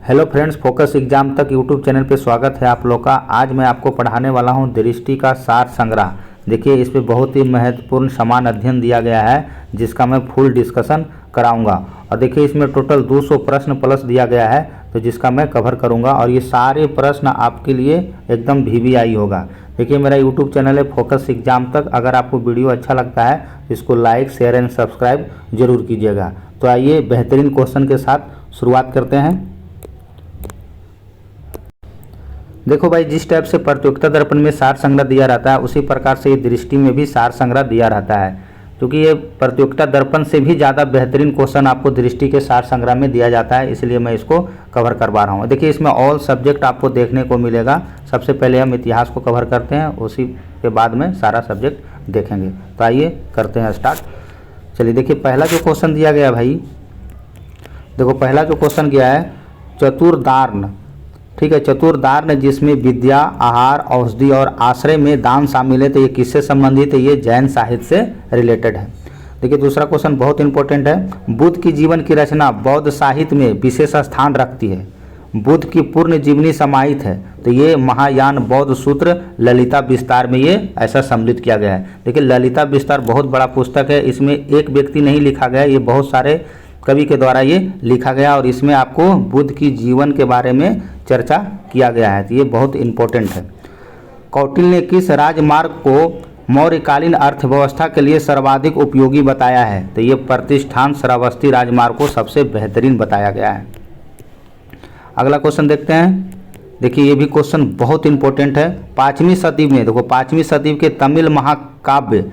Hello friends, focus exam तक YouTube channel पे स्वागत है आप लोग का। आज मैं आपको पढ़ाने वाला हूं दृष्टि का सार संग्रह। देखिए, इस पे बहुत ही महत्वपूर्ण समान अध्ययन दिया गया है जिसका मैं फुल डिस्कशन कराऊंगा। और देखिए, इसमें टोटल 200 प्रश्न प्लस दिया गया है तो जिसका मैं कवर करूंगा और ये सारे प्रश्न आपके लिए एकदम VVI होगा। देखिए, मेरा यूट्यूब चैनल है फोकस एग्जाम तक। अगर आपको वीडियो अच्छा लगता है तो इसको लाइक, शेयर एंड सब्सक्राइब जरूर कीजिएगा। तो आइए बेहतरीन क्वेश्चन के साथ शुरुआत करते हैं। देखो भाई, जिस टाइप से प्रतियोगिता दर्पण में सार संग्रह दिया रहता है उसी प्रकार से ये दृष्टि में भी सार संग्रह दिया रहता है, क्योंकि ये प्रतियोगिता दर्पण से भी ज़्यादा बेहतरीन क्वेश्चन आपको दृष्टि के सार संग्रह में दिया जाता है, इसलिए मैं इसको कवर करवा रहा हूँ। देखिए, इसमें ऑल सब्जेक्ट आपको देखने को मिलेगा। सबसे पहले हम इतिहास को कवर करते हैं, उसी के बाद में सारा सब्जेक्ट देखेंगे। तो आइए करते हैं स्टार्ट। चलिए, देखिए पहला जो क्वेश्चन दिया गया भाई, देखो पहला जो क्वेश्चन गया है चतुर्दार्ण। ठीक है, चतुर्दार्ण जिसमें विद्या, आहार, औषधि और आश्रय में दान शामिल है, तो ये किससे संबंधित है? ये जैन साहित्य से रिलेटेड है। देखिए, दूसरा क्वेश्चन बहुत इंपॉर्टेंट है। बुद्ध की जीवन की रचना बौद्ध साहित्य में विशेष स्थान रखती है। बुद्ध की पूर्ण जीवनी समाहित है, तो ये महायान बौद्ध सूत्र ललिता विस्तार में ये ऐसा सम्मिलित किया गया है। देखिए, ललिता विस्तार बहुत बड़ा पुस्तक है, इसमें एक व्यक्ति नहीं लिखा गया, ये बहुत सारे कवि के द्वारा ये लिखा गया और इसमें आपको बुद्ध की जीवन के बारे में चर्चा किया गया है, तो ये बहुत इंपॉर्टेंट है। कौटिल्य ने किस राजमार्ग को मौर्यकालीन अर्थव्यवस्था के लिए सर्वाधिक उपयोगी बताया है? तो ये प्रतिष्ठान श्रावस्ती राजमार्ग को सबसे बेहतरीन बताया गया है। अगला क्वेश्चन देखते हैं। देखिए, ये भी क्वेश्चन बहुत इंपॉर्टेंट है। 5वीं सदी में, देखो 5वीं सदी के तमिल महाकाव्य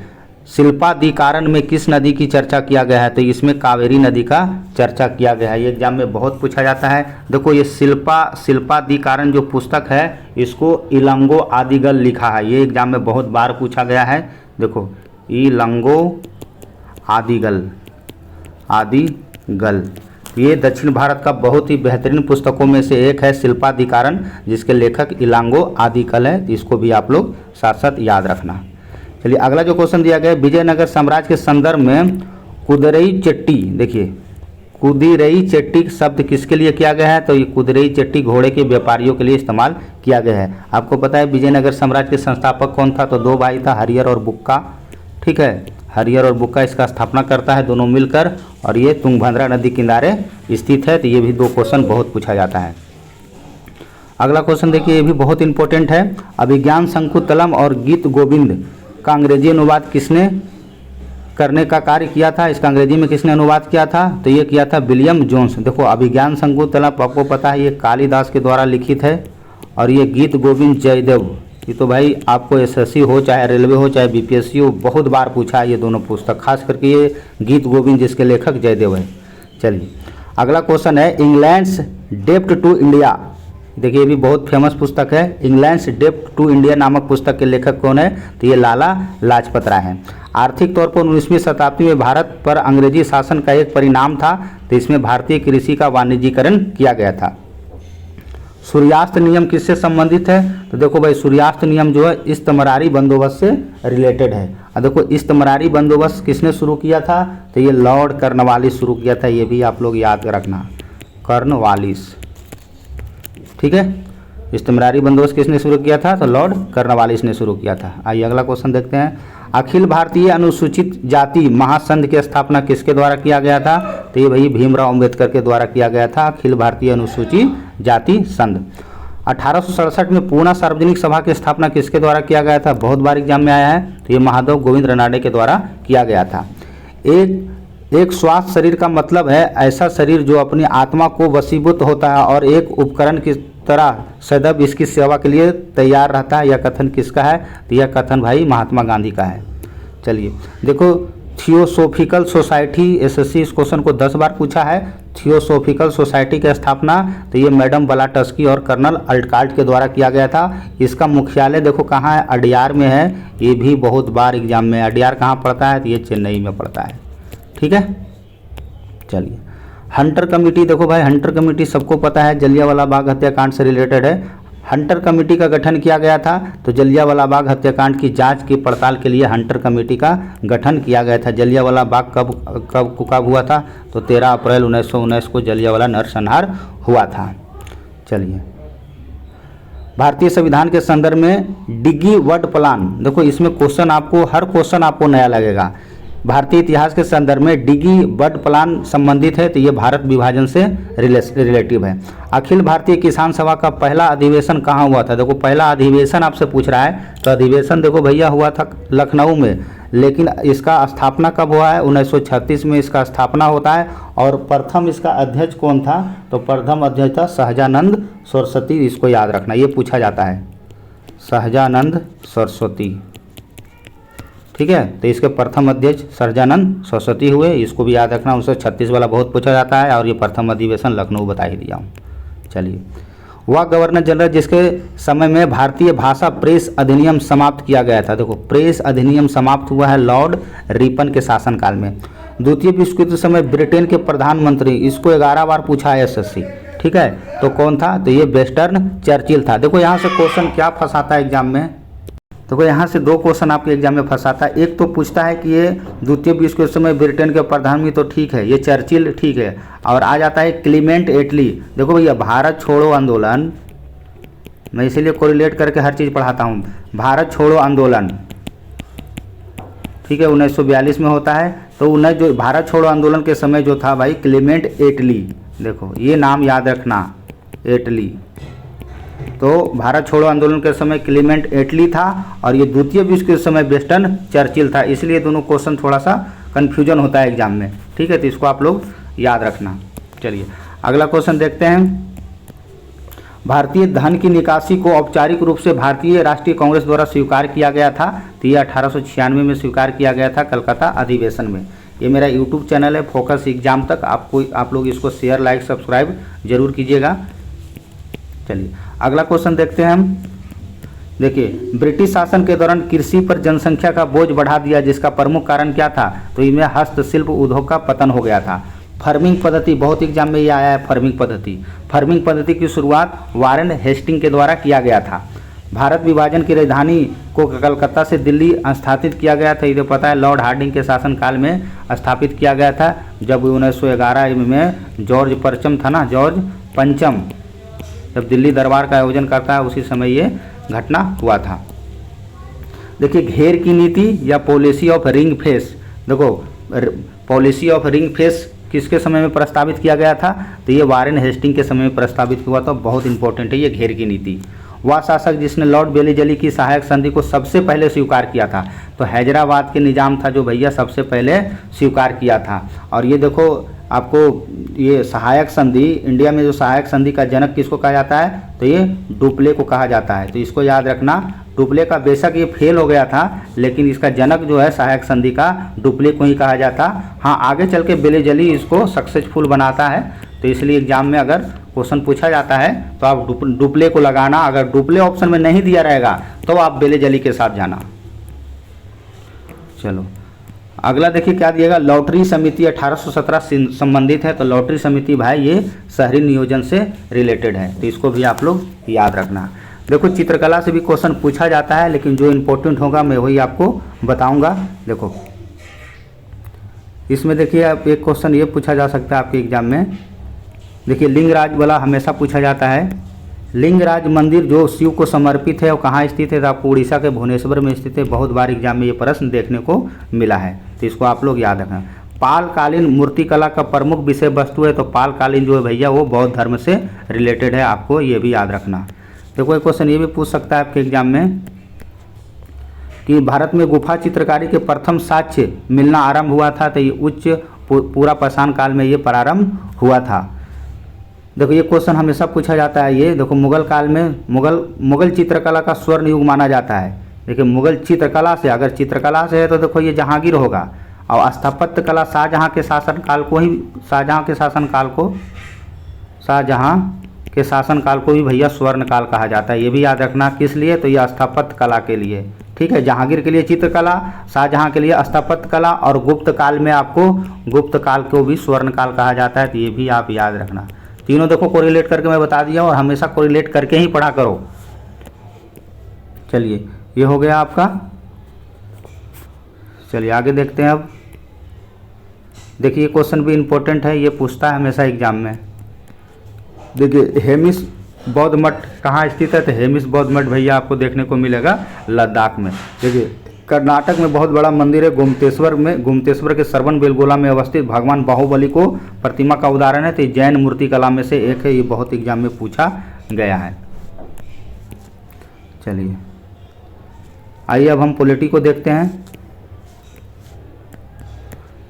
शिल्पाधिकारण में किस नदी की चर्चा किया गया है? तो इसमें कावेरी नदी का चर्चा किया गया है। ये एग्जाम में बहुत पूछा जाता है। देखो, ये शिल्पाधिकारण जो पुस्तक है इसको इलंगो आदिगल लिखा है। ये एग्जाम में बहुत बार पूछा गया है। देखो, इलंगो आदिगल ये दक्षिण भारत का बहुत ही बेहतरीन पुस्तकों में से एक है, शिल्पाधिकारण, जिसके लेखक इलांगो आदिगल है। इसको भी आप लोग साथ साथ याद रखना। चलिए, अगला जो क्वेश्चन दिया गया है, विजयनगर साम्राज्य के संदर्भ में कुदिरई चेट्टी। देखिए, कुदिरई चेट्टी शब्द किसके लिए किया गया है? तो ये कुदिरई चेट्टी घोड़े के व्यापारियों के लिए इस्तेमाल किया गया है। आपको पता है विजयनगर साम्राज्य के संस्थापक कौन था? तो 2 भाई था, हरिहर और बुक्का। ठीक है, हरिहर और बुक्का इसका स्थापना करता है दोनों मिलकर, और ये तुंगभद्रा नदी किनारे स्थित है। तो ये भी 2 क्वेश्चन बहुत पूछा जाता है। अगला क्वेश्चन देखिए, ये भी बहुत इंपॉर्टेंट है। अभिज्ञान शंकुतलम और गीत गोविंद का अंग्रेजी अनुवाद किसने करने का कार्य किया था? इसका अंग्रेजी में किसने अनुवाद किया था? तो ये किया था विलियम जोन्स। देखो, अभिज्ञान शंकुतलम आपको पता है ये कालिदास के द्वारा लिखित है, और ये गीत गोविंद जयदेव, ये तो भाई आपको SSC हो चाहे रेलवे हो चाहे BPSC हो, बहुत बार पूछा है ये दोनों पुस्तक, खास करके ये गीत गोविंद जिसके लेखक जयदेव है। चलिए, अगला क्वेश्चन है इंग्लैंड्स डेप्ट टू इंडिया। देखिए, ये भी बहुत फेमस पुस्तक है। इंग्लैंड्स डेप्ट टू इंडिया नामक पुस्तक के लेखक कौन है? तो ये लाला लाजपत राय हैं। आर्थिक तौर पर 19वीं शताब्दी में भारत पर अंग्रेजी शासन का एक परिणाम था, तो इसमें भारतीय कृषि का वाणिज्यीकरण किया गया था। सूर्यास्त नियम किससे संबंधित है? तो देखो भाई, सूर्यास्त नियम जो है इस्तमरारी बंदोबस्त से रिलेटेड है। और देखो, इस्तमरारी बंदोबस्त किसने शुरू किया था? तो ये लॉर्ड कॉर्नवालिस शुरू किया था। ये भी आप लोग याद रखना, कॉर्नवालिस। ठीक है, इस्तमरारी बंदोबस्त किसने शुरू किया था? तो लॉर्ड कॉर्नवालिस ने शुरू किया था। आइए अगला क्वेश्चन देखते हैं। अखिल भारतीय अनुसूचित जाति महासंघ की स्थापना किसके द्वारा किया गया था? तो ये भाई भीमराव अंबेडकर के द्वारा किया गया था, अखिल भारतीय अनुसूचित जाति संघ। 1867 में पूना सार्वजनिक सभा की स्थापना किसके द्वारा किया गया था? बहुत बार एग्जाम में आया है, तो ये महादेव गोविंद रनाडे के द्वारा किया गया था। एक स्वास्थ्य शरीर का मतलब है ऐसा शरीर जो अपनी आत्मा को वशीभूत होता है और एक उपकरण की तरह सदैव इसकी सेवा के लिए तैयार रहता है। यह कथन किसका है? तो यह कथन भाई महात्मा गांधी का है। चलिए, देखो थियोसोफिकल सोसाइटी, SSC इस क्वेश्चन को 10 बार पूछा है। थियोसोफिकल सोसाइटी की स्थापना तो ये मैडम ब्लाटस्की और कर्नल अल्टकार्ट के द्वारा किया गया था। इसका मुख्यालय देखो कहाँ है? अडयार में है। ये भी बहुत बार एग्जाम में, अडयार कहाँ पड़ता है? तो ये चेन्नई में पड़ता है। ठीक है, चलिए हंटर कमेटी। देखो भाई, हंटर कमेटी सबको पता है जलियांवाला बाग हत्याकांड से रिलेटेड है। हंटर कमेटी का गठन किया गया था, तो जलियांवाला बाग हत्याकांड की जांच की पड़ताल के लिए हंटर कमेटी का गठन किया गया था। जलियांवाला बाग कब हुआ था? तो 13 अप्रैल 1919 को जलियांवाला नरसंहार हुआ था। चलिए, भारतीय संविधान के संदर्भ में डिग्गी वर्ड प्लान, देखो इसमें क्वेश्चन आपको, हर क्वेश्चन आपको नया लगेगा। भारतीय इतिहास के संदर्भ में डिग्गी वर्ड प्लान संबंधित है, तो ये भारत विभाजन से रिलेटिव है। अखिल भारतीय किसान सभा का पहला अधिवेशन कहाँ हुआ था? देखो पहला अधिवेशन आपसे पूछ रहा है, तो अधिवेशन देखो भैया हुआ था लखनऊ में, लेकिन इसका स्थापना कब हुआ है? 1936 में इसका स्थापना होता है। और प्रथम इसका अध्यक्ष कौन था? तो प्रथम अध्यक्ष था सहजानंद सरस्वती, इसको याद रखना, ये पूछा जाता है, सहजानंद सरस्वती, ठीक है। तो इसके प्रथम अध्यक्ष सहजानंद सरस्वती हुए, इसको भी याद रखना। 1936 वाला बहुत पूछा जाता है, और ये प्रथम अधिवेशन लखनऊ बता ही दिया हूँ। चलिए, वह गवर्नर जनरल जिसके समय में भारतीय भाषा प्रेस अधिनियम समाप्त किया गया था। देखो प्रेस अधिनियम समाप्त हुआ है लॉर्ड रिपन के शासनकाल में। द्वितीय विश्व युद्ध समय ब्रिटेन के प्रधानमंत्री, इसको 11 बार पूछा है SSC, ठीक है। तो कौन था? तो ये वेस्टर्न चर्चिल था। देखो यहाँ से क्वेश्चन क्या फंसाता है एग्जाम में, देखो यहाँ से 2 क्वेश्चन आपके एग्जाम में फंसाता है। एक तो पूछता है कि ये द्वितीय विश्व युद्ध समय ब्रिटेन के प्रधानमंत्री, तो ठीक है, ये चर्चिल ठीक है। और आ जाता है क्लीमेंट एटली। देखो भैया भारत छोड़ो आंदोलन, मैं इसीलिए कोरिलेट करके हर चीज़ पढ़ाता हूँ। भारत छोड़ो आंदोलन, ठीक है, 1942 में होता है। तो जो भारत छोड़ो आंदोलन के समय जो था भाई क्लीमेंट एटली, देखो ये नाम याद रखना, एटली। तो भारत छोड़ो आंदोलन के समय क्लीमेंट एटली था, और ये द्वितीय विश्व के समय वेस्टर्न चर्चिल था। इसलिए दोनों क्वेश्चन थोड़ा सा कन्फ्यूजन होता है एग्जाम में, ठीक है, तो इसको आप लोग याद रखना। चलिए अगला क्वेश्चन देखते हैं। भारतीय धन की निकासी को औपचारिक रूप से भारतीय राष्ट्रीय कांग्रेस द्वारा स्वीकार किया गया था, तो ये 1896 में स्वीकार किया गया था कलकत्ता अधिवेशन में। ये मेरा यूट्यूब चैनल है फोकस एग्जाम तक, आप लोग इसको शेयर लाइक सब्सक्राइब जरूर कीजिएगा। चलिए अगला क्वेश्चन देखते हैं हम। देखिए, ब्रिटिश शासन के दौरान कृषि पर जनसंख्या का बोझ बढ़ा दिया, जिसका प्रमुख कारण क्या था? तो इनमें हस्तशिल्प उद्योग का पतन हो गया था। फार्मिंग पद्धति, बहुत एग्जाम में ये आया है फार्मिंग पद्धति। फार्मिंग पद्धति की शुरुआत वारेन हेस्टिंग के द्वारा किया गया था। भारत विभाजन की राजधानी को कलकत्ता से दिल्ली स्थापित किया गया था, ये पता है, लॉर्ड हार्डिंग के शासनकाल में स्थापित किया गया था। जब 1911 में जॉर्ज पंचम था ना, जॉर्ज पंचम जब दिल्ली दरबार का आयोजन करता है, उसी समय ये घटना हुआ था। देखिए, घेर की नीति या पॉलिसी ऑफ रिंग फेस, देखो पॉलिसी ऑफ रिंग फेस किसके समय में प्रस्तावित किया गया था? तो ये वारेन हेस्टिंग के समय में प्रस्तावित हुआ था, बहुत इंपॉर्टेंट है ये घेर की नीति। वह शासक जिसने लॉर्ड बेलीजली की सहायक संधि को सबसे पहले स्वीकार किया था, तो हैदराबाद के निजाम था जो भैया सबसे पहले स्वीकार किया था। और ये देखो आपको ये सहायक संधि, इंडिया में जो सहायक संधि का जनक किसको कहा जाता है? तो ये डुप्ले को कहा जाता है, तो इसको याद रखना। डुप्ले का बेशक ये फेल हो गया था, लेकिन इसका जनक जो है सहायक संधि का डुप्ले को ही कहा जाता। हाँ, आगे चल के बेलीजली इसको सक्सेसफुल बनाता है, तो इसलिए एग्जाम में अगर क्वेश्चन पूछा जाता है तो आप डुप्ले को लगाना। अगर डुप्ले ऑप्शन में नहीं दिया रहेगा तो आप बेलीजली के साथ जाना। चलो अगला देखिए क्या दिएगा, लॉटरी समिति 1817 से संबंधित है। तो लॉटरी समिति भाई ये शहरी नियोजन से रिलेटेड है, तो इसको भी आप लोग याद रखना। देखो चित्रकला से भी क्वेश्चन पूछा जाता है, लेकिन जो इम्पोर्टेंट होगा मैं वही आपको बताऊंगा। देखो इसमें देखिए आप एक क्वेश्चन ये पूछा जा सकता है आपके एग्जाम में। देखिए लिंगराज वाला हमेशा पूछा जाता है। लिंगराज मंदिर जो शिव को समर्पित है वो कहाँ स्थित है? तो आपको उड़ीसा के भुवनेश्वर में स्थित है। बहुत बार एग्जाम में ये प्रश्न देखने को मिला है, तो इसको आप लोग याद रखें। पालकालीन मूर्तिकला का प्रमुख विषय वस्तु है, तो पालकालीन जो है भैया वो बौद्ध धर्म से रिलेटेड है, आपको ये भी याद रखना। देखो एक क्वेश्चन ये भी पूछ सकता है आपके एग्जाम में कि भारत में गुफा चित्रकारी के प्रथम साक्ष्य मिलना आरंभ हुआ था, तो ये उच्च पूरा पाषाण काल में ये प्रारंभ हुआ था। देखो ये क्वेश्चन हमेशा पूछा जाता है। ये देखो मुगल काल में मुगल चित्रकला का स्वर्ण युग माना जाता है। देखिए मुगल चित्रकला से, अगर चित्रकला से है तो देखो ये जहांगीर होगा, और स्थापत्य कला शाहजहां के शासनकाल को ही भैया स्वर्ण काल कहा जाता है। ये भी याद रखना, किस लिए? तो ये स्थापत्य कला के लिए, ठीक है। जहांगीर के लिए चित्रकला, शाहजहां के लिए स्थापत्य कला, और गुप्त काल में आपको गुप्त काल को भी स्वर्ण काल कहा जाता है, तो ये भी आप याद रखना। तीनों देखो कोरिलेट करके मैं बता दिया, और हमेशा कोरिलेट करके ही पढ़ा करो। चलिए ये हो गया आपका। चलिए आगे देखते हैं अब। देखिए क्वेश्चन भी इम्पोर्टेंट है, ये पूछता है हमेशा एग्जाम में। देखिए बौद्ध मठ कहाँ स्थित है? तो हेमिस बौद्ध मठ भैया आपको देखने को मिलेगा लद्दाख में। देखिए कर्नाटक में बहुत बड़ा मंदिर है गोमतेश्वर में, गोमतेश्वर के श्रवण बेलगोला में अवस्थित भगवान बाहुबली को प्रतिमा का उदाहरण है। तो जैन मूर्ति कला में से एक है, ये बहुत एग्जाम में पूछा गया है। चलिए आइए अब हम पॉलिटी को देखते हैं।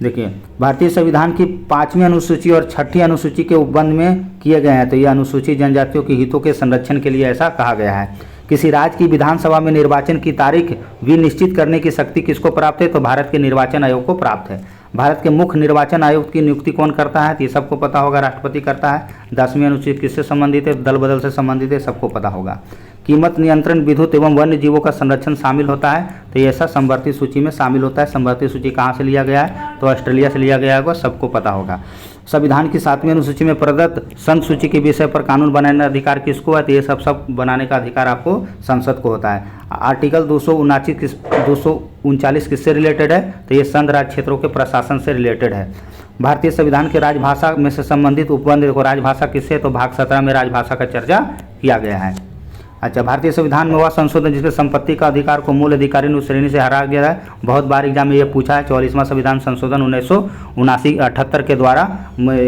देखिए भारतीय संविधान की 5वीं अनुसूची और 6ठी अनुसूची के उपबंध में किए गए हैं। तो ये अनुसूचित जनजातियों के हितों के संरक्षण के लिए ऐसा कहा गया है। किसी राज्य की विधानसभा में निर्वाचन की तारीख भी निश्चित करने की शक्ति किसको प्राप्त है? तो भारत के निर्वाचन आयोग को प्राप्त है। भारत के मुख्य निर्वाचन आयुक्त की नियुक्ति कौन करता है? तो ये सबको पता होगा, राष्ट्रपति करता है। 10वीं अनुच्छेद किससे संबंधित है? दल बदल से संबंधित है, सबको पता होगा। कीमत नियंत्रण, विद्युत एवं वन्य जीवों का संरक्षण शामिल होता है। तो ये ऐसा संवर्ती सूची में शामिल होता है। संवर्ती सूची कहाँ से लिया गया है? तो ऑस्ट्रेलिया से लिया गया होगा, सबको पता होगा। संविधान की 7वीं अनुसूची में प्रदत्त संघ सूची के विषय पर कानून बनाने का अधिकार किसको है? तो ये सब बनाने का अधिकार आपको संसद को होता है। आर्टिकल 239 किससे रिलेटेड है? तो ये संघ राज्य क्षेत्रों के प्रशासन से रिलेटेड है। भारतीय संविधान के राजभाषा में से संबंधित उपबंध देखो, राजभाषा किससे? तो भाग 17 में राजभाषा का चर्चा किया गया है। अच्छा, भारतीय संविधान में वह संशोधन जिसके संपत्ति का अधिकार को मूल अधिकारी श्रेणी से हटा गया है। बहुत बार एग्जाम में ये पूछा है। 44वां संविधान संशोधन 1978 के द्वारा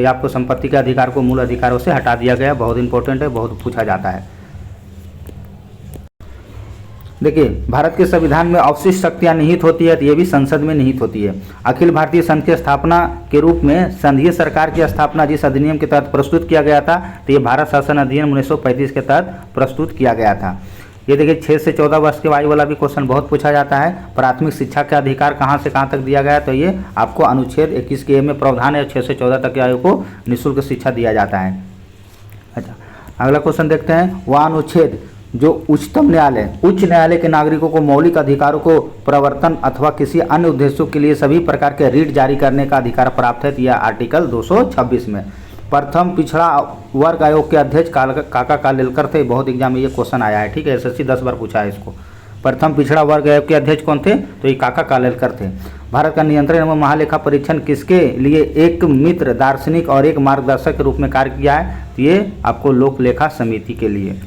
आपको संपत्ति के अधिकार को मूल अधिकारों से हटा दिया गया। बहुत इंपॉर्टेंट है, बहुत पूछा जाता है। देखिए भारत के संविधान में अवशिष्ट शक्तियां निहित होती है, तो ये भी संसद में निहित होती है। अखिल भारतीय संघ की स्थापना के रूप में संघीय सरकार की स्थापना जिस अधिनियम के तहत प्रस्तुत किया गया था, तो ये भारत शासन अधिनियम 1935 के तहत प्रस्तुत किया गया था। ये देखिए 6 से 14 वर्ष के आयु वाला भी क्वेश्चन बहुत पूछा जाता है। प्राथमिक शिक्षा का अधिकार कहाँ से कहाँ तक दिया गया है? तो ये आपको अनुच्छेद 21 के में प्रावधान है, 6 से 14 तक की आयु को निःशुल्क शिक्षा दिया जाता है। अच्छा, अगला क्वेश्चन देखते हैं। वह अनुच्छेद जो उच्च न्यायालय के नागरिकों को मौलिक अधिकारों को प्रवर्तन अथवा किसी अन्य उद्देश्यों के लिए सभी प्रकार के रीट जारी करने का अधिकार प्राप्त है। यह आर्टिकल 226 में। प्रथम पिछड़ा वर्ग आयोग के अध्यक्ष काका कालेलकर थे। बहुत एग्जाम में ये क्वेश्चन आया है, ठीक है, एसएससी 10 बार पूछा है इसको। प्रथम पिछड़ा वर्ग आयोग के अध्यक्ष कौन थे? तो ये काका कालेलकर थे। भारत का नियंत्रण एवं महालेखा परीक्षण किसके लिए एक मित्र, दार्शनिक और एक मार्गदर्शक के रूप में कार्य किया है? तो ये आपको लोक लेखा समिति के लिए।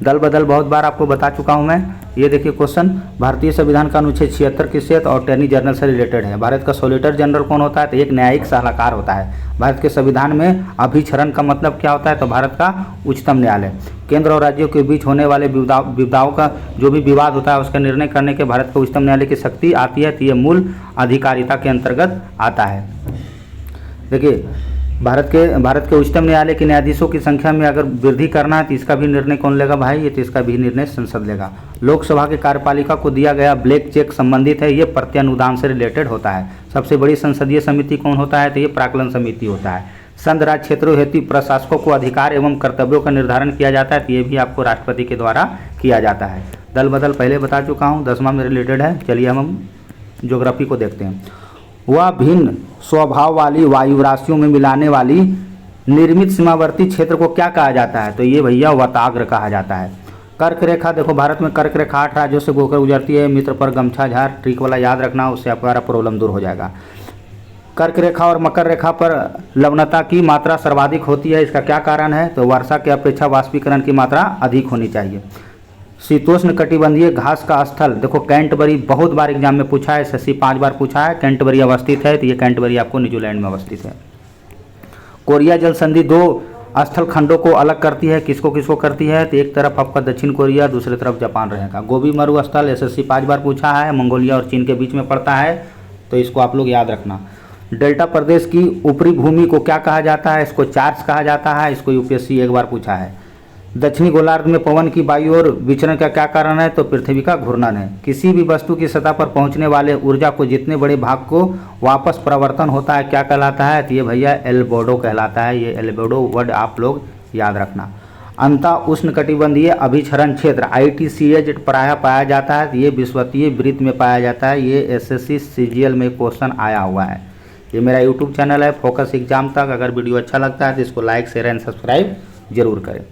दल बदल बहुत बार आपको बता चुका हूं मैं। ये देखिए क्वेश्चन, भारतीय संविधान का अनुच्छेद 76 किससे और अटॉर्नी जनरल से रिलेटेड है। भारत का सॉलिसिटर जनरल कौन होता है? तो एक न्यायिक सलाहकार होता है। भारत के संविधान में अभिक्षरण का मतलब क्या होता है? तो भारत का उच्चतम न्यायालय। केंद्र और राज्यों के बीच होने वाले विवादों का जो भी विवाद होता है उसका निर्णय करने के भारत के उच्चतम न्यायालय की शक्ति आती है। तो ये मूल अधिकारिता के अंतर्गत आता है। देखिए भारत के उच्चतम न्यायालय के न्यायाधीशों की संख्या में अगर वृद्धि करना है तो इसका भी निर्णय कौन लेगा भाई? ये तो इसका भी निर्णय संसद लेगा। लोकसभा के कार्यपालिका को दिया गया ब्लैंक चेक संबंधित है, ये प्रत्यानुदान से रिलेटेड होता है। सबसे बड़ी संसदीय समिति कौन होता है? तो ये प्राक्कलन समिति होता है। संघ राज्य क्षेत्रों हेतु प्रशासकों को अधिकार एवं कर्तव्यों का निर्धारण किया जाता है, तो ये भी आपको राष्ट्रपति के द्वारा किया जाता है। दल बदल पहले बता चुका हूँ, 10वां में रिलेटेड है। चलिए हम ज्योग्राफी को देखते हैं। वह भिन्न स्वभाव वाली वायु राशियों में मिलाने वाली निर्मित सीमावर्ती क्षेत्र को क्या कहा जाता है? तो ये भैया वताग्र कहा जाता है। कर्क रेखा देखो, भारत में कर्क रेखा 8 राज्यों से होकर गुजरती है। मित्र पर गमछा झाड़, ट्रिक वाला याद रखना, उससे आपका प्रॉब्लम दूर हो जाएगा। कर्क रेखा और मकर रेखा पर लवणता की मात्रा सर्वाधिक होती है। इसका क्या कारण है? तो वर्षा की अपेक्षा वाष्पीकरण की मात्रा अधिक होनी चाहिए। शीतोष्ण कटिबंधीय घास का स्थल देखो कैंटबरी, बहुत बार एग्जाम में पूछा है, एसएससी 5 बार पूछा है। कैंटबरी अवस्थित है, तो ये कैंटबरी आपको न्यूजीलैंड में अवस्थित है। कोरिया जल संधि 2 स्थल खंडों को अलग करती है। किसको किसको करती है? तो एक तरफ आपका दक्षिण कोरिया, दूसरी तरफ जापान रहेगा। गोबी मरु स्थल एसएससी 5 बार पूछा है, मंगोलिया और चीन के बीच में पड़ता है, तो इसको आप लोग याद रखना। डेल्टा प्रदेश की ऊपरी भूमि को क्या कहा जाता है? इसको चार्ज कहा जाता है। इसको यूपीएससी 1 बार पूछा है। दक्षिणी गोलार्ध में पवन की वायु और विचरण का क्या कारण है? तो पृथ्वी का घूर्णन है। किसी भी वस्तु की सतह पर पहुंचने वाले ऊर्जा को जितने बड़े भाग को वापस प्रवर्तन होता है क्या कहलाता है? तो ये भैया एल्बेडो कहलाता है। ये एल्बेडो वर्ड आप लोग याद रखना। अंतः उष्णकटिबंधीय अभिक्षरण क्षेत्र ITCA प्रायः पाया जाता है। ये विषुवतीय वृत्त में पाया जाता है। ये SSC CGL में क्वेश्चन आया हुआ है। ये मेरा यूट्यूब चैनल है फोकस एग्जाम तक। अगर वीडियो अच्छा लगता है तो इसको लाइक शेयर एंड सब्सक्राइब जरूर करें।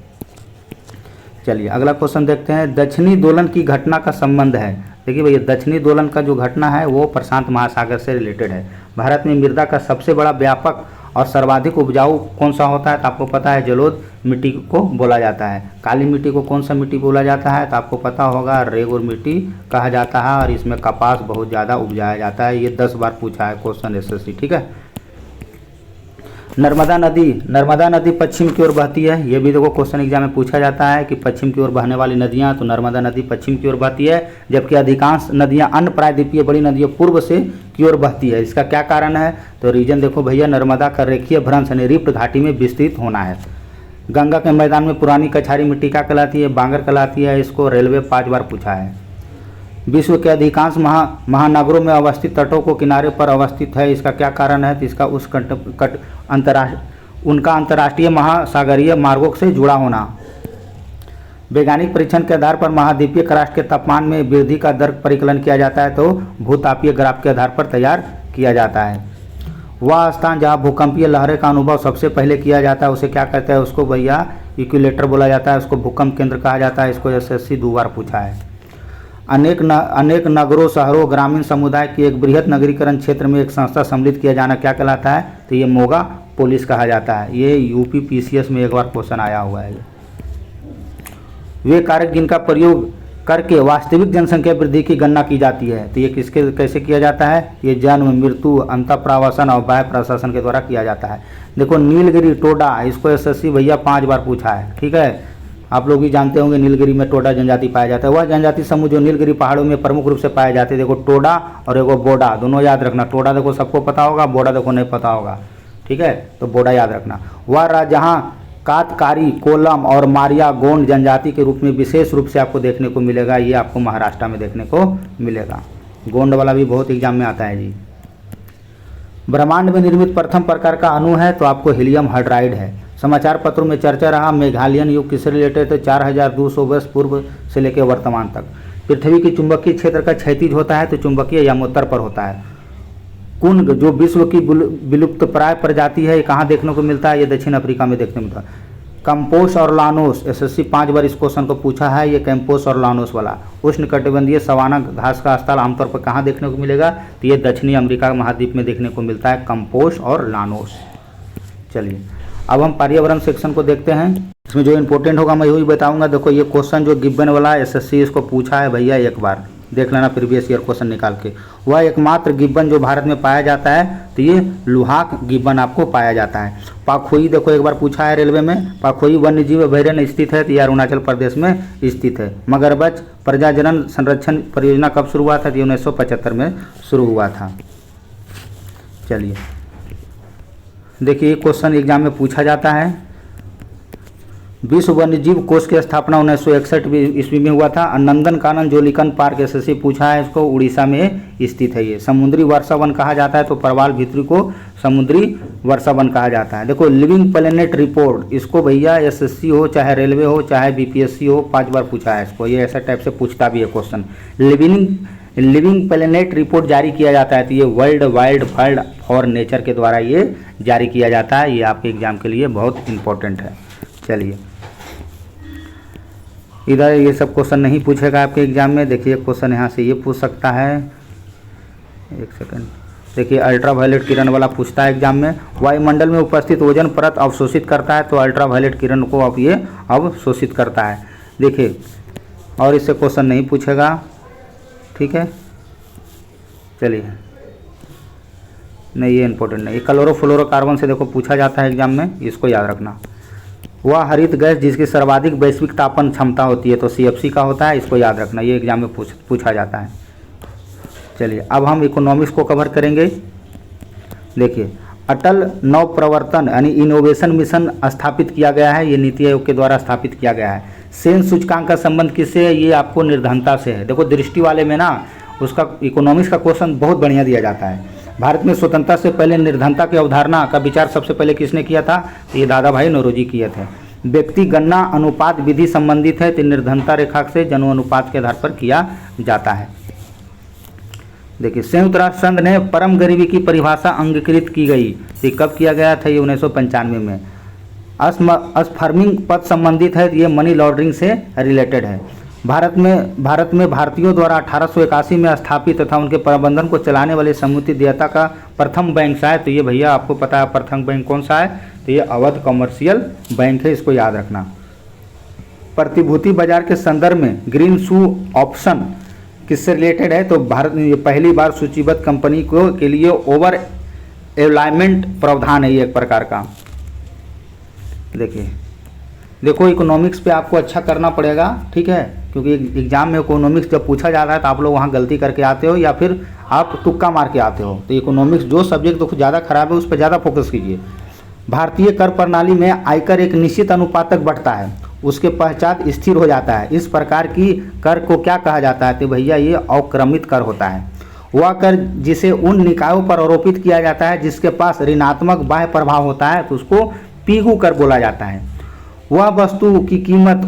चलिए अगला क्वेश्चन देखते हैं। दक्षिणी दोलन की घटना का संबंध है। देखिए भैया दक्षिणी दोलन का जो घटना है वो प्रशांत महासागर से रिलेटेड है। भारत में मृदा का सबसे बड़ा व्यापक और सर्वाधिक उपजाऊ कौन सा होता है, तो आपको पता है जलोढ़ मिट्टी को बोला जाता है। काली मिट्टी को कौन सा मिट्टी बोला जाता है, तो आपको पता होगा रेगुर मिट्टी कहा जाता है, और इसमें कपास बहुत ज़्यादा उपजाया जाता है। ये 10 बार पूछा है क्वेश्चन एसएससी, ठीक है। नर्मदा नदी पश्चिम की ओर बहती है, ये भी देखो क्वेश्चन एग्जाम में पूछा जाता है कि पश्चिम की ओर बहने वाली नदियाँ, तो नर्मदा नदी पश्चिम की ओर बहती है, जबकि अधिकांश नदियाँ अन्य प्रायद्वीपीय बड़ी नदियाँ पूर्व से की ओर बहती है। इसका क्या कारण है, तो रीजन देखो भैया, नर्मदा का रेखीय भ्रंश यानी रिफ्ट घाटी में विस्तृत होना है। गंगा के मैदान में पुरानी कछारी मिट्टी क्या कहलाती है, बांगर कहलाती है। इसको रेलवे 5 बार पूछा है। विश्व के अधिकांश महानगरों में अवस्थित तटों को किनारे पर अवस्थित है, इसका क्या कारण है, तो इसका उस उनका अंतर्राष्ट्रीय महासागरीय मार्गों से जुड़ा होना। वैज्ञानिक परीक्षण के आधार पर महाद्वीपीय क्रस्ट के तापमान में वृद्धि का दर परिकलन किया जाता है, तो भूतापीय ग्राफ के आधार पर तैयार किया जाता है। वह स्थान जहाँ भूकंपीय लहरें का अनुभव सबसे पहले किया जाता है उसे क्या कहते हैं, उसको भैया इक्विलेटर बोला जाता है, उसको भूकंप केंद्र कहा जाता है। इसको एसएससी 2 बार पूछा है। अनेक नगरों, शहरों, ग्रामीण समुदाय की एक बृहद नगरीकरण क्षेत्र में एक संस्था सम्मिलित किया जाना क्या कहलाता है, तो ये मोगा पुलिस कहा जाता है। ये यूपी पीसीएस में एक बार क्वेश्चन आया हुआ है। वे कारक जिनका प्रयोग करके वास्तविक जनसंख्या वृद्धि की गणना की जाती है, तो ये किसके कैसे किया जाता है, ये जन्म, मृत्यु, अंतःप्रावासन और बाह्य प्रशासन के द्वारा किया जाता है। देखो नीलगिरी टोडा, इसको एसएससी भैया 5 बार पूछा है, ठीक है। आप लोग भी जानते होंगे नीलगिरी में टोडा जनजाति पाया जाता है। वह जनजाति समूह जो नीलगिरी पहाड़ों में प्रमुख रूप से पाए जाते हैं। देखो टोडा और एगो बोडा, दोनों याद रखना। टोडा देखो सबको पता होगा, बोडा देखो नहीं पता होगा, ठीक है, तो बोडा याद रखना। वह जहाँ कातकारी, कोलम और मारिया गोंड जनजाति के रूप में विशेष रूप से आपको देखने को मिलेगा, ये आपको महाराष्ट्र में देखने को मिलेगा। गोंड वाला भी बहुत एग्जाम में आता है जी। ब्रह्मांड में निर्मित प्रथम प्रकार का अणु है, तो आपको हीलियम हाइड्राइड है। समाचार पत्रों में चर्चा रहा मेघालयन युग किससे रिलेटेड, तो 4200 वर्ष पूर्व से लेकर वर्तमान तक। पृथ्वी की चुंबकीय क्षेत्र का क्षैतिज होता है, तो चुंबकीय यमोत्तर पर होता है। कुंग जो विश्व की विलुप्त प्राय प्रजाति है, ये कहाँ देखने को मिलता है, ये दक्षिण अफ्रीका में देखने को मिलता है। कंपोस और लानोस, एसएससी 5 बार इस क्वेश्चन को पूछा है, ये कैंपोस और लानोस वाला उष्णकटिबंधीय सवाना घास का स्थल आमतौर पर कहाँ देखने को मिलेगा, तो ये दक्षिणी अमेरिका महाद्वीप में देखने को मिलता है, कंपोस और लानोस। चलिए अब हम पर्यावरण सेक्शन को देखते हैं। इसमें जो इम्पोर्टेंट होगा मैं वही बताऊंगा। देखो ये क्वेश्चन जो गिब्बन वाला एसएससी इसको पूछा है भैया, एक बार देख लेना प्रीवियस ईयर क्वेश्चन निकाल के। वह एकमात्र गिब्बन जो भारत में पाया जाता है, तो ये लुहाक गिब्बन आपको पाया जाता है। पाखोई देखो एक बार पूछा है रेलवे में, पाखोई वन्य जीव अभयारण्य स्थित है, तो ये अरुणाचल प्रदेश में स्थित है। मगरमच्छ प्रजनन संरक्षण परियोजना कब शुरू हुआ था, तो 1975 में शुरू हुआ था। चलिए देखिए क्वेश्चन एग्जाम में पूछा जाता है। विश्व वन्यजीव कोष की स्थापना 1961 ईस्वी में हुआ था। नंदनकानन जोलीकन पार्क एसएससी पूछा है, इसको उड़ीसा में स्थित है। ये समुद्री वर्षा वन कहा जाता है, तो परवाल भित्री को समुद्री वर्षा वन कहा जाता है। देखो लिविंग प्लेनेट रिपोर्ट, इसको भैया एसएससी हो चाहे रेलवे हो चाहे बीपीएससी हो 5 बार पूछा है इसको। ये ऐसा टाइप से पूछता भी है क्वेश्चन। लिविंग प्लेनेट रिपोर्ट जारी किया जाता है, तो ये world wide fund for nature के द्वारा ये जारी किया जाता है। ये आपके एग्जाम के लिए बहुत इंपॉर्टेंट है। चलिए इधर ये सब क्वेश्चन नहीं पूछेगा आपके एग्जाम में। देखिए क्वेश्चन यहाँ से ये पूछ सकता है, एक सेकंड। देखिए अल्ट्रावायलेट किरण वाला पूछता है एग्जाम में। वायुमंडल में उपस्थित ओजोन परत अवशोषित करता है, तो अल्ट्रावायलेट किरण को अब ये अवशोषित करता है। देखिए और इससे क्वेश्चन नहीं पूछेगा, ठीक है। चलिए नहीं ये इंपॉर्टेंट नहीं। क्लोरोफ्लोरोकार्बन से देखो पूछा जाता है एग्जाम में, इसको याद रखना। वह हरित गैस जिसकी सर्वाधिक वैश्विक तापन क्षमता होती है, तो सीएफसी का होता है, इसको याद रखना। ये एग्जाम में पूछा जाता है। चलिए अब हम इकोनॉमिक्स को कवर करेंगे। देखिए अटल नवप्रवर्तन यानी इनोवेशन मिशन स्थापित किया गया है, ये नीति आयोग के द्वारा स्थापित किया गया है। सेंस सूचकांक का संबंध किससे है, ये आपको निर्धनता से है। देखो दृष्टि वाले में ना उसका इकोनॉमिक्स का क्वेश्चन बहुत बढ़िया दिया जाता है। भारत में स्वतंत्रता से पहले निर्धनता की अवधारणा का विचार सबसे पहले किसने किया था, तो ये दादा भाई नौरोजी किए थे। व्यक्ति गणना अनुपात विधि संबंधित है, तो निर्धनता रेखा से जन अनुपात के आधार पर किया जाता है। देखिए संयुक्त राष्ट्र संघ ने परम गरीबी की परिभाषा अंगीकृत की गई, तो कब किया गया था, ये 1995 में। अस्फर्मिंग पद संबंधित है, तो ये मनी लॉन्ड्रिंग से रिलेटेड है। भारत में भारतीयों द्वारा 1881 में स्थापित तथा उनके प्रबंधन को चलाने वाले समुचित देयता का प्रथम बैंक सा है। तो ये भैया आपको पता है प्रथम बैंक कौन सा है, तो ये अवध कमर्शियल बैंक है, इसको याद रखना। प्रतिभूति बाजार के संदर्भ में ग्रीन शू ऑप्शन किससे रिलेटेड है, तो भारत में पहली बार सूचीबद्ध कंपनी को के लिए ओवर एलाइनमेंट प्रावधान है ये एक प्रकार का। देखो इकोनॉमिक्स पे आपको अच्छा करना पड़ेगा, ठीक है, क्योंकि एग्जाम में इकोनॉमिक्स जब पूछा जाता है तो आप लोग वहाँ गलती करके आते हो या फिर आप तुक्का मार के आते हो। तो इकोनॉमिक्स जो सब्जेक्ट तो ज़्यादा खराब है उस पर ज़्यादा फोकस कीजिए। भारतीय कर प्रणाली में आयकर एक निश्चित अनुपात तक बढ़ता है, उसके पश्चात स्थिर हो जाता है। इस प्रकार की कर को क्या कहा जाता है, तो भैया ये अवक्रमित कर होता है। वह कर जिसे उन निकायों पर आरोपित किया जाता है जिसके पास ऋणात्मक बाह्य प्रभाव होता है, तो उसको पीगू कर बोला जाता है। वह वस्तु की कीमत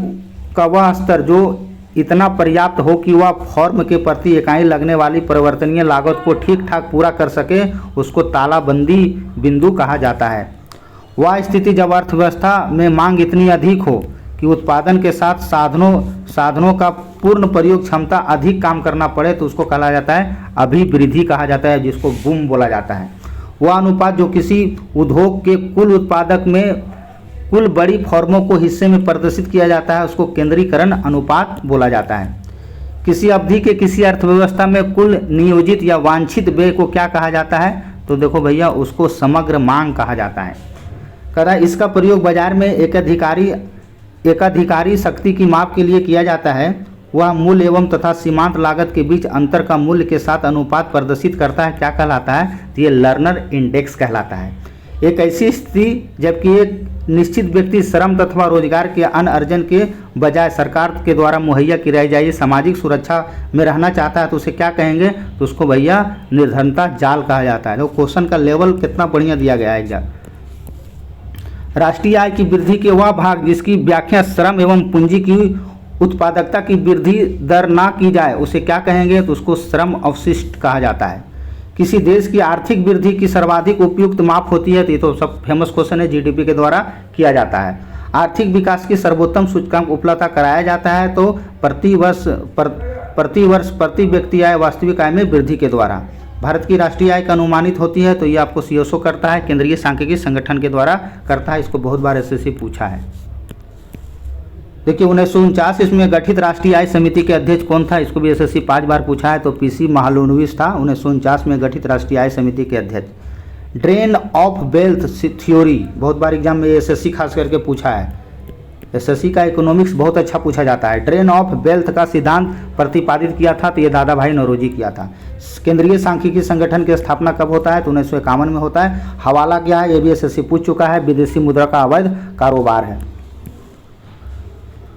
का वह स्तर जो इतना पर्याप्त हो कि वह फॉर्म के प्रति इकाई लगने वाली परिवर्तनीय लागत को ठीक ठाक पूरा कर सके, उसको तालाबंदी बिंदु कहा जाता है। वह स्थिति जब अर्थव्यवस्था में मांग इतनी अधिक हो कि उत्पादन के साथ साधनों का पूर्ण प्रयोग क्षमता अधिक काम करना पड़े, तो उसको कहा जाता है अभिवृद्धि कहा जाता है, जिसको बूम बोला जाता है। वह अनुपात जो किसी उद्योग के कुल उत्पादक में कुल बड़ी फर्मों को हिस्से में प्रदर्शित किया जाता है, उसको केंद्रीकरण अनुपात बोला जाता है। किसी अवधि के किसी अर्थव्यवस्था में कुल नियोजित या वांछित व्यय को क्या कहा जाता है, तो देखो भैया उसको समग्र मांग कहा जाता है। कदा इसका प्रयोग बाजार में एकाधिकारी शक्ति की माप के लिए किया जाता है। वह मूल्य एवं तथा सीमांत लागत के बीच अंतर का मूल्य के साथ अनुपात प्रदर्शित करता है, क्या कहलाता है, तो ये लर्नर इंडेक्स कहलाता है। एक ऐसी स्थिति जबकि एक निश्चित व्यक्ति श्रम तथा रोजगार के अन्य अर्जन के बजाय सरकार के द्वारा मुहैया कराई जाए सामाजिक सुरक्षा में रहना चाहता है, तो उसे क्या कहेंगे, तो उसको भैया निर्धनता जाल कहा जाता है। तो क्वेश्चन का लेवल कितना बढ़िया दिया गया है। राष्ट्रीय आय की वृद्धि के वह भाग जिसकी व्याख्या श्रम एवं पूंजी की उत्पादकता की वृद्धि दर ना की जाए उसे क्या कहेंगे, तो उसको श्रम अवशिष्ट कहा जाता है। किसी देश की आर्थिक वृद्धि की सर्वाधिक उपयुक्त माप होती है, तो ये तो सब फेमस क्वेश्चन है, जीडीपी के द्वारा किया जाता है। आर्थिक विकास की सर्वोत्तम सूचकांक उपलब्धता कराया जाता है, तो प्रति वर्ष प्रति व्यक्ति आय वास्तविक आय में वृद्धि के द्वारा। भारत की राष्ट्रीय आय का अनुमानित होती है, तो ये आपको सीओसो करता है, केंद्रीय सांख्यिकी संगठन के द्वारा करता है। इसको बहुत बार एसएससी पूछा है। देखिए 1949 इसमें गठित राष्ट्रीय आय समिति के अध्यक्ष कौन था, इसको भी एसएससी 5 बार पूछा है, तो पीसी महालनोबिस था 1949 में गठित राष्ट्रीय आय समिति के अध्यक्ष। ड्रेन ऑफ वेल्थ थ्योरी बहुत बार एग्जाम में एसएससी खास करके पूछा है। एसएससी का इकोनॉमिक्स बहुत अच्छा पूछा जाता है। ड्रेन ऑफ वेल्थ का सिद्धांत प्रतिपादित किया था, तो ये दादा भाई नौरोजी किया था। केंद्रीय सांख्यिकी संगठन की स्थापना कब होता है, तो 1951 में होता है। हवाला क्या है, ये भी एसएससी पूछ चुका है, विदेशी मुद्रा का अवैध कारोबार है।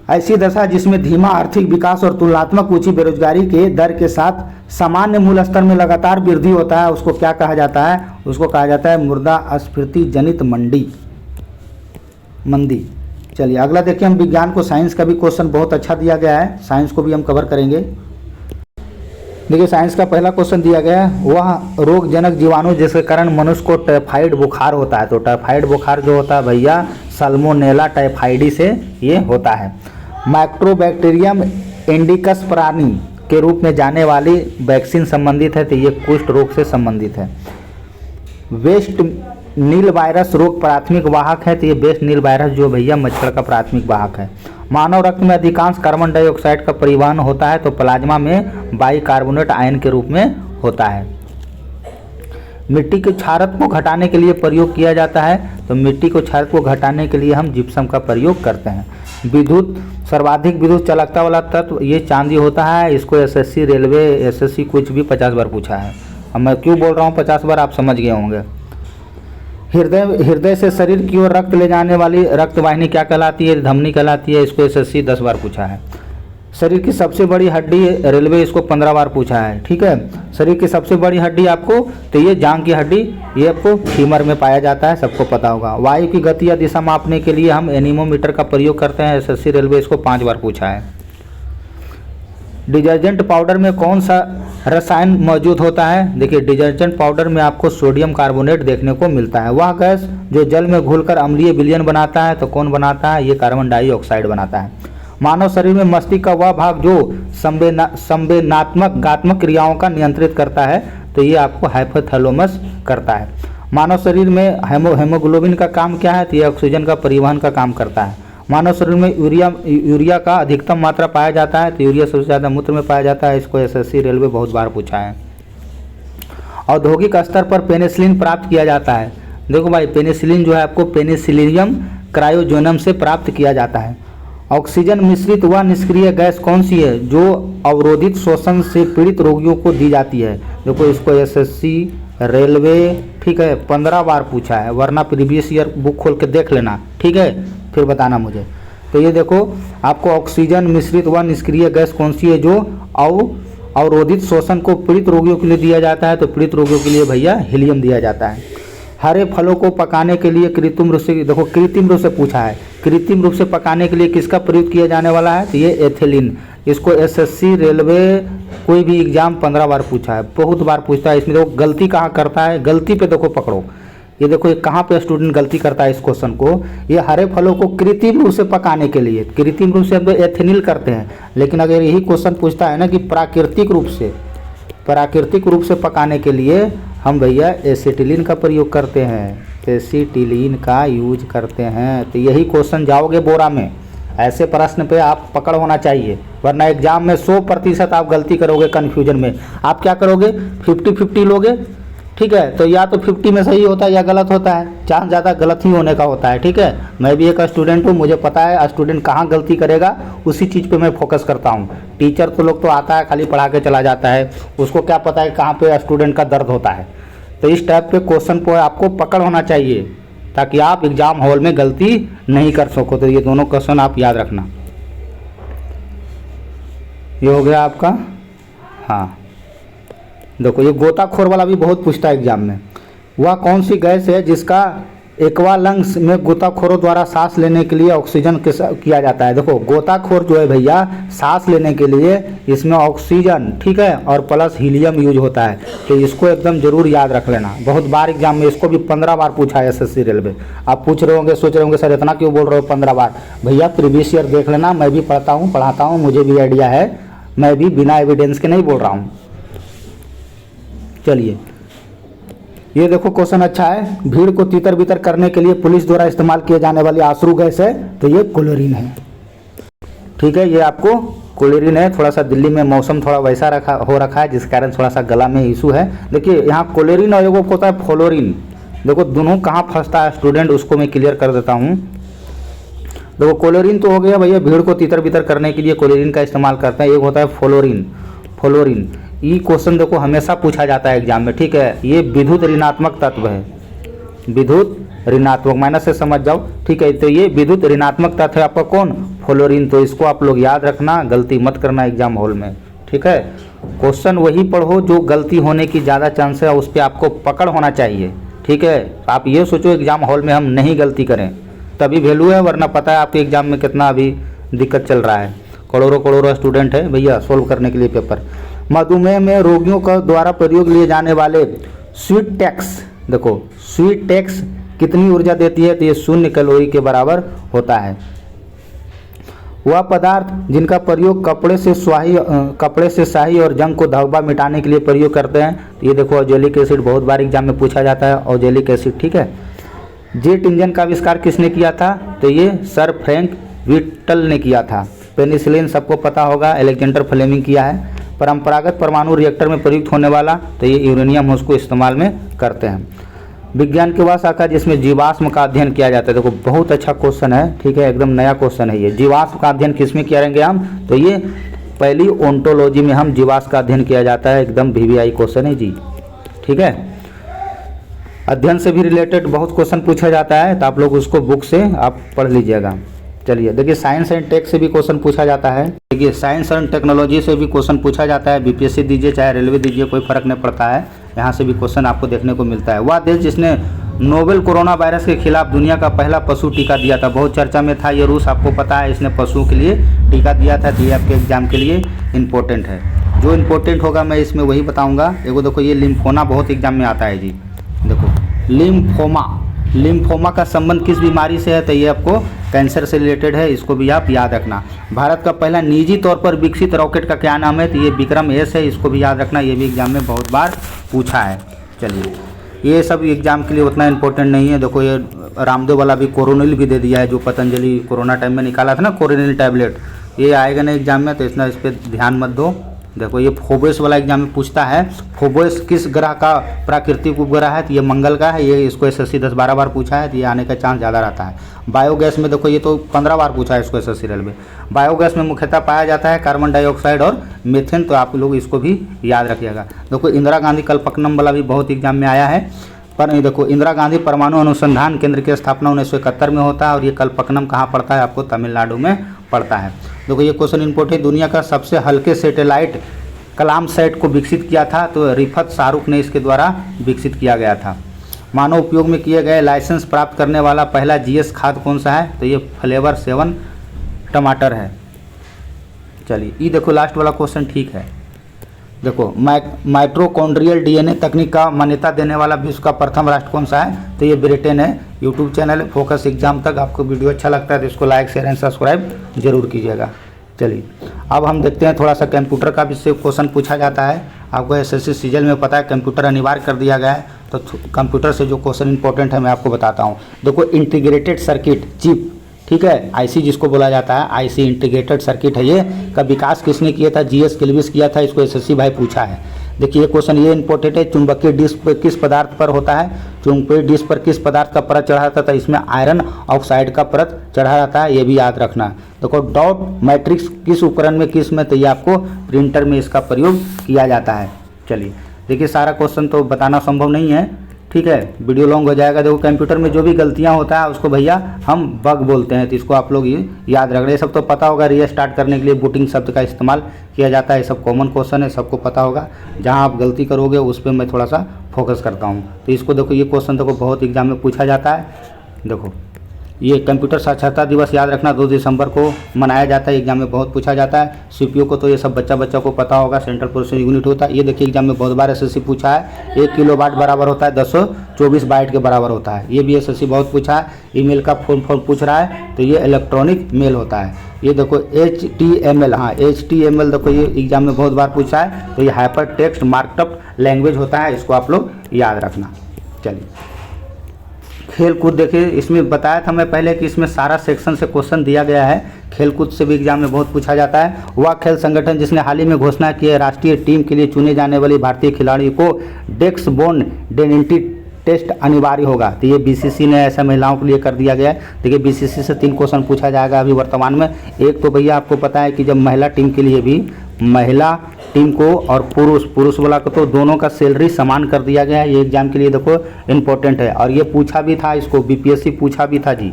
ऐसी दशा जिसमें धीमा आर्थिक विकास और तुलनात्मक ऊंची बेरोजगारी के दर के साथ सामान्य मूल स्तर में लगातार वृद्धि होता है, उसको क्या कहा जाता है, उसको कहा जाता है मुद्रास्फीति जनित मंदी। चलिए अगला देखिए, हम विज्ञान को साइंस का भी क्वेश्चन बहुत अच्छा दिया गया है, साइंस को भी हम कवर करेंगे। देखिए साइंस का पहला क्वेश्चन दिया गया है, वह रोगजनक जीवाणु जिसके कारण मनुष्य को टाइफाइड बुखार होता है। तो टाइफाइड बुखार जो होता है भैया साल्मोनेला टाइफाइडी से ये होता है। माइक्रोबैक्टीरियम इंडिकस प्राणी के रूप में जाने वाली वैक्सीन संबंधित है, तो ये कुष्ठ रोग से संबंधित है। वेस्ट नील वायरस रोग प्राथमिक वाहक है, तो ये वेस्ट नील वायरस जो भैया मच्छर का प्राथमिक वाहक है। मानव रक्त में अधिकांश कार्बन डाइऑक्साइड का परिवहन होता है, तो प्लाज्मा में बाइकार्बोनेट आयन के रूप में होता है। मिट्टी के क्षारक को घटाने के लिए प्रयोग किया जाता है, तो मिट्टी को क्षारक को घटाने के लिए हम जिप्सम का प्रयोग करते हैं। विद्युत सर्वाधिक विद्युत चालकता वाला तत्व ये चांदी होता है। इसको एसएससी रेलवे एसएससी कुछ भी 50 बार पूछा है। अब मैं क्यों बोल रहा हूँ 50 बार, आप समझ गए होंगे। हृदय से शरीर की ओर रक्त ले जाने वाली रक्तवाहिनी क्या कहलाती है, धमनी कहलाती है। इसको एसएससी 10 बार पूछा है। शरीर की सबसे बड़ी हड्डी रेलवे इसको 15 बार पूछा है, ठीक है। शरीर की सबसे बड़ी हड्डी आपको, तो ये जांघ की हड्डी, ये आपको फीमर में पाया जाता है, सबको पता होगा। वायु की गति या दिशा मापने के लिए हम एनीमोमीटर का प्रयोग करते हैं, एसएससी रेलवे इसको 5 बार पूछा है। डिटर्जेंट पाउडर में कौन सा रसायन मौजूद होता है, देखिए डिटर्जेंट पाउडर में आपको सोडियम कार्बोनेट देखने को मिलता है। वह गैस जो जल में घुलकर अम्लीय विलयन बनाता है, तो कौन बनाता है, ये कार्बन डाइऑक्साइड बनाता है। मानव शरीर में मस्तिष्क का वह भाग जो संवेदनात्मक गात्मक क्रियाओं का नियंत्रित करता है, तो ये आपको हाइपोथैलेमस करता है। मानव शरीर में हेमोग्लोबिन का काम क्या है, तो ये ऑक्सीजन का परिवहन का काम करता है। मानव शरीर में यूरिया का अधिकतम मात्रा पाया जाता है, तो यूरिया सबसे ज़्यादा मूत्र में पाया जाता है। इसको एसएससी रेलवे बहुत बार पूछा है। औद्योगिक स्तर पर पेनिसिलिन प्राप्त किया जाता है। देखो भाई, पेनिसिलिन जो है आपको पेनिसिलियम क्रायोजेनम से प्राप्त किया जाता है। ऑक्सीजन मिश्रित व निष्क्रिय गैस कौन सी है जो अवरोधित श्वसन से पीड़ित रोगियों को दी जाती है? देखो इसको एसएससी रेलवे, ठीक है, 15 बार पूछा है, वरना प्रीवियस ईयर बुक खोल के देख लेना, ठीक है, फिर बताना मुझे। तो ये देखो आपको ऑक्सीजन मिश्रित व निष्क्रिय गैस कौन सी है जो अवरोधित श्वसन को पीड़ित रोगियों के लिए दिया जाता है? तो पीड़ित रोगियों के लिए भैया हीलियम दिया जाता है। हरे फलों को पकाने के लिए कृत्रिम रूप से, देखो कृत्रिम रूप से पूछा है, कृत्रिम रूप से पकाने के लिए किसका प्रयोग किया जाने वाला है? तो ये एथिलीन। इसको एसएससी रेलवे कोई भी एग्जाम 15 बार पूछा है, बहुत बार पूछता है। इसमें देखो गलती कहाँ करता है, गलती पे देखो पकड़ो, ये देखो ये कहाँ पे स्टूडेंट गलती करता है इस क्वेश्चन को। ये हरे फलों को कृत्रिम रूप से पकाने के लिए, कृत्रिम रूप से हम तो एथेनिल करते हैं, लेकिन अगर यही क्वेश्चन पूछता है ना कि प्राकृतिक रूप से पकाने के लिए हम भैया एसिटिलीन का प्रयोग करते हैं, एसिटिलीन का यूज करते हैं। तो यही क्वेश्चन जाओगे बोरा में, ऐसे प्रश्न पे आप पकड़ होना चाहिए, वरना एग्जाम में 100% आप गलती करोगे कन्फ्यूजन में। आप क्या करोगे, 50-50 लोगे, ठीक है, तो या तो 50 में सही होता है या गलत होता है, चांस ज़्यादा गलत ही होने का होता है, ठीक है। मैं भी एक स्टूडेंट हूँ, मुझे पता है स्टूडेंट कहाँ गलती करेगा, उसी चीज़ पे मैं फोकस करता हूँ। टीचर तो लोग तो आता है खाली पढ़ा के चला जाता है, उसको क्या पता है कहाँ पे स्टूडेंट का दर्द होता है। तो इस टाइप के क्वेश्चन पर आपको पकड़ होना चाहिए ताकि आप एग्जाम हॉल में गलती नहीं कर सको। तो ये दोनों क्वेश्चन आप याद रखना। ये हो गया आपका। हाँ देखो, ये गोताखोर वाला भी बहुत पूछता है एग्जाम में। वह कौन सी गैस है जिसका एक्वालंग्स में गोताखोरों द्वारा सांस लेने के लिए ऑक्सीजन किया जाता है? देखो गोताखोर जो है भैया, सांस लेने के लिए इसमें ऑक्सीजन, ठीक है, और प्लस हीलियम यूज होता है। तो इसको एकदम जरूर याद रख लेना, बहुत बार एग्जाम में इसको भी 15 बार पूछा है एसएससी रेलवे। आप पूछ रहे होंगे, सोच रहे होंगे सर इतना क्यों बोल रहे हो 15 बार? भैया प्रीवियस ईयर देख लेना, मैं भी पढ़ाता हूँ, मुझे भी आइडिया है, मैं भी बिना एविडेंस के नहीं बोल रहा हूँ। चलिए ये देखो क्वेश्चन अच्छा है। भीड़ को तितर बितर करने के लिए पुलिस द्वारा इस्तेमाल किए जाने वाली आश्रू गैस है, तो ये क्लोरीन है, ठीक है, ये आपको क्लोरीन है। थोड़ा सा दिल्ली में मौसम थोड़ा वैसा हो रखा है जिस कारण थोड़ा सा गला में इशू है। देखिए यहाँ क्लोरीन और एक होता है फ्लोरीन, देखो दोनों कहाँ फंसता है स्टूडेंट, उसको मैं क्लियर कर देता हूँ। देखो क्लोरीन तो हो गया भैया, भीड़ को तितर बितर करने के लिए क्लोरीन का इस्तेमाल करते हैं। एक होता है फ्लोरीन। ये क्वेश्चन देखो हमेशा पूछा जाता है एग्जाम में, ठीक है। ये विद्युत ऋणात्मक तत्व है, विद्युत ऋणात्मक, माइनस से समझ जाओ, ठीक है। तो ये विद्युत ऋणात्मक तत्व है आपका कौन, फ्लोरीन। तो इसको आप लोग याद रखना, गलती मत करना एग्जाम हॉल में, ठीक है। क्वेश्चन वही पढ़ो जो गलती होने की ज़्यादा चांस है, उस पर आपको पकड़ होना चाहिए, ठीक है। आप ये सोचो एग्जाम हॉल में हम नहीं गलती करें, तभी वैल्यू है, वरना पता है आपके एग्जाम में कितना अभी दिक्कत चल रहा है। करोड़ों स्टूडेंट है भैया सोल्व करने के लिए पेपर। मधुमेह में रोगियों का द्वारा प्रयोग लिए जाने वाले स्वीट टैक्स, देखो स्वीट टैक्स कितनी ऊर्जा देती है, तो ये 0 कैलोरी के बराबर होता है। वह पदार्थ जिनका प्रयोग कपड़े से स्याही और जंग को धब्बा मिटाने के लिए प्रयोग करते हैं, तो ये देखो ऑक्जेलिक एसिड, बहुत बार एग्जाम में पूछा जाता है ऑक्जेलिक एसिड, ठीक है। जेट इंजन का आविष्कार किसने किया था, तो ये सर फ्रैंक व्हिटल ने किया था। पेनिसिलिन सबको पता होगा, अलेक्जेंडर फ्लेमिंग किया है। परंपरागत परमाणु रिएक्टर में प्रयुक्त होने वाला, तो ये यूरेनियम उसको इस्तेमाल में करते हैं। विज्ञान की वह शाखा जिसमें जीवाश्म का अध्ययन किया जाता है, देखो बहुत अच्छा क्वेश्चन है, ठीक है, एकदम नया क्वेश्चन है ये। जीवाश्म का अध्ययन किसमें करेंगे हम, तो ये पहली ओंटोलॉजी में हम जीवाश्म का अध्ययन किया जाता है, एकदम VVI क्वेश्चन है जी, ठीक है। अध्ययन से भी रिलेटेड बहुत क्वेश्चन पूछा जाता है, तो आप लोग उसको बुक से आप पढ़ लीजिएगा। चलिए देखिए साइंस एंड टेक से भी क्वेश्चन पूछा जाता है, देखिए साइंस एंड टेक्नोलॉजी से भी क्वेश्चन पूछा जाता है। बीपीएससी दीजिए चाहे रेलवे दीजिए, कोई फर्क नहीं पड़ता है, यहाँ से भी क्वेश्चन आपको देखने को मिलता है। वह देश जिसने नोवेल कोरोना वायरस के खिलाफ दुनिया का पहला पशु टीका दिया था, बहुत चर्चा में था, ये रूस आपको पता है, इसने पशुओं के लिए टीका दिया था। तो ये आपके एग्जाम के लिए इंपॉर्टेंट है, जो इंपॉर्टेंट होगा मैं इसमें वही बताऊँगा। देखो ये लिम्फोमा बहुत एग्जाम में आता है जी, देखो लिम्फोमा, लिम्फोमा का संबंध किस बीमारी से है, तो ये आपको कैंसर से रिलेटेड है, इसको भी आप याद रखना। भारत का पहला निजी तौर पर विकसित रॉकेट का क्या नाम है, तो ये विक्रम एस है, इसको भी याद रखना, ये भी एग्जाम में बहुत बार पूछा है। चलिए, ये सब एग्जाम के लिए उतना इम्पोर्टेंट नहीं है। देखो ये रामदेव वाला भी कोरोनिल भी दे दिया है, जो पतंजलि कोरोना टाइम में निकाला था ना कोरोनिल टैबलेट, ये आएगा ना एग्जाम में, तो इतना इस पर ध्यान मत दो। देखो ये फोबोस वाला एग्जाम में पूछता है, फोबोस किस ग्रह का प्राकृतिक उपग्रह है, तो ये मंगल का है, ये इसको एसएससी 10-12 बार पूछा है, तो ये आने का चांस ज़्यादा रहता है। बायोगैस में देखो ये तो 15 बार पूछा है इसको एसएससी रेलवे। बायोगैस में मुख्यतः पाया जाता है कार्बन डाइऑक्साइड और मीथेन, तो आप लोग इसको भी याद रखिएगा। देखो इंदिरा गांधी कल्पक्कनम वाला भी बहुत एग्जाम में आया है, पर देखो इंदिरा गांधी परमाणु अनुसंधान केंद्र की स्थापना 1971 में होता है, और ये कल्पक्कनम कहाँ पड़ता है, आपको तमिलनाडु में पड़ता है। देखो ये क्वेश्चन इंपॉर्टेंट, दुनिया का सबसे हल्के सैटेलाइट कलाम सैट को विकसित किया था, तो रिफत शाहरुख ने इसके द्वारा विकसित किया गया था। मानव उपयोग में किए गए लाइसेंस प्राप्त करने वाला पहला जीएस खाद कौन सा है, तो ये फ्लेवर 7 टमाटर है। चलिए ये देखो लास्ट वाला क्वेश्चन ठीक है। देखो माइटोकॉन्ड्रियल डीएनए तकनीक का मान्यता देने वाला विश्व का प्रथम राष्ट्र कौन सा है, तो ये ब्रिटेन है। यूट्यूब चैनल फोकस एग्जाम तक आपको वीडियो अच्छा लगता है तो इसको लाइक शेयर एंड सब्सक्राइब जरूर कीजिएगा। चलिए अब हम देखते हैं थोड़ा सा कंप्यूटर का भी से क्वेश्चन पूछा जाता है। आपको एसएससी सीजल में पता है कंप्यूटर अनिवार्य कर दिया गया है, तो कंप्यूटर से जो क्वेश्चन इंपॉर्टेंट है मैं आपको बताता हूँ। देखो इंटीग्रेटेड सर्किट चिप, ठीक है, आईसी जिसको बोला जाता है, आईसी इंटीग्रेटेड सर्किट है, ये का विकास किसने किया था, जीएस किल्विस किया था, इसको एसएससी भाई पूछा है। देखिए ये क्वेश्चन ये इंपॉर्टेंट है, चुंबकीय डिस्क पर किस पदार्थ पर होता है, चुंबकीय डिस्क पर किस पदार्थ का परत चढ़ा रहता है, इसमें आयरन ऑक्साइड का परत चढ़ा रहता है, ये भी याद रखना। देखो डॉट मैट्रिक्स किस उपकरण में किस में, तो ये आपको प्रिंटर में इसका प्रयोग किया जाता है। चलिए देखिए सारा क्वेश्चन तो बताना संभव नहीं है, ठीक है, वीडियो लॉन्ग हो जाएगा। देखो कंप्यूटर में जो भी गलतियां होता है उसको भैया हम बग बोलते हैं, तो इसको आप लोग ये याद रख रहे हैं। ये सब तो पता होगा, रीस्टार्ट करने के लिए बूटिंग शब्द का इस्तेमाल किया जाता है, ये सब कॉमन क्वेश्चन है, सबको पता होगा। जहां आप गलती करोगे उस पर मैं थोड़ा सा फोकस करता हूँ। तो इसको देखो ये क्वेश्चन देखो बहुत एग्जाम में पूछा जाता है। देखो ये कंप्यूटर साक्षरता दिवस याद रखना 2 दिसंबर को मनाया जाता है, एग्जाम में बहुत पूछा जाता है। सीपीयू को तो ये सब बच्चा को पता होगा, सेंट्रल प्रोसेसिंग यूनिट होता है। ये देखिए एग्जाम में बहुत बार एसएससी पूछा है, 1 किलोवाट बराबर होता है 1024 बाइट के बराबर होता है, ये भी एसएससी बहुत पूछा है। ईमेल का फॉर्म पूछ रहा है, तो ये इलेक्ट्रॉनिक मेल होता है। ये देखो HTML, हाँ HTML देखो ये एग्जाम में बहुत बार पूछा है, तो ये हाइपर टेक्स्ट मार्कअप लैंग्वेज होता है, इसको आप लोग याद रखना। चलिए खेल कूद देखिए, इसमें बताया था मैं पहले कि इसमें सारा सेक्शन से क्वेश्चन दिया गया है। खेल कूद से भी एग्जाम में बहुत पूछा जाता है। वह खेल संगठन जिसने हाल ही में घोषणा की है राष्ट्रीय टीम के लिए चुने जाने वाली भारतीय खिलाड़ी को डेक्स बोन डेनिटी टेस्ट अनिवार्य होगा, तो ये बीसीसी ने ऐसा महिलाओं के लिए कर दिया गया है। देखिए बीसीसी से 3 क्वेश्चन पूछा जाएगा अभी वर्तमान में। एक तो भैया आपको पता है कि जब महिला टीम के लिए भी, महिला टीम को और पुरुष वाला को तो दोनों का सैलरी समान कर दिया गया है। ये एग्जाम के लिए देखो इम्पोर्टेंट है, और ये पूछा भी था, इसको बीपीएससी पूछा भी था जी।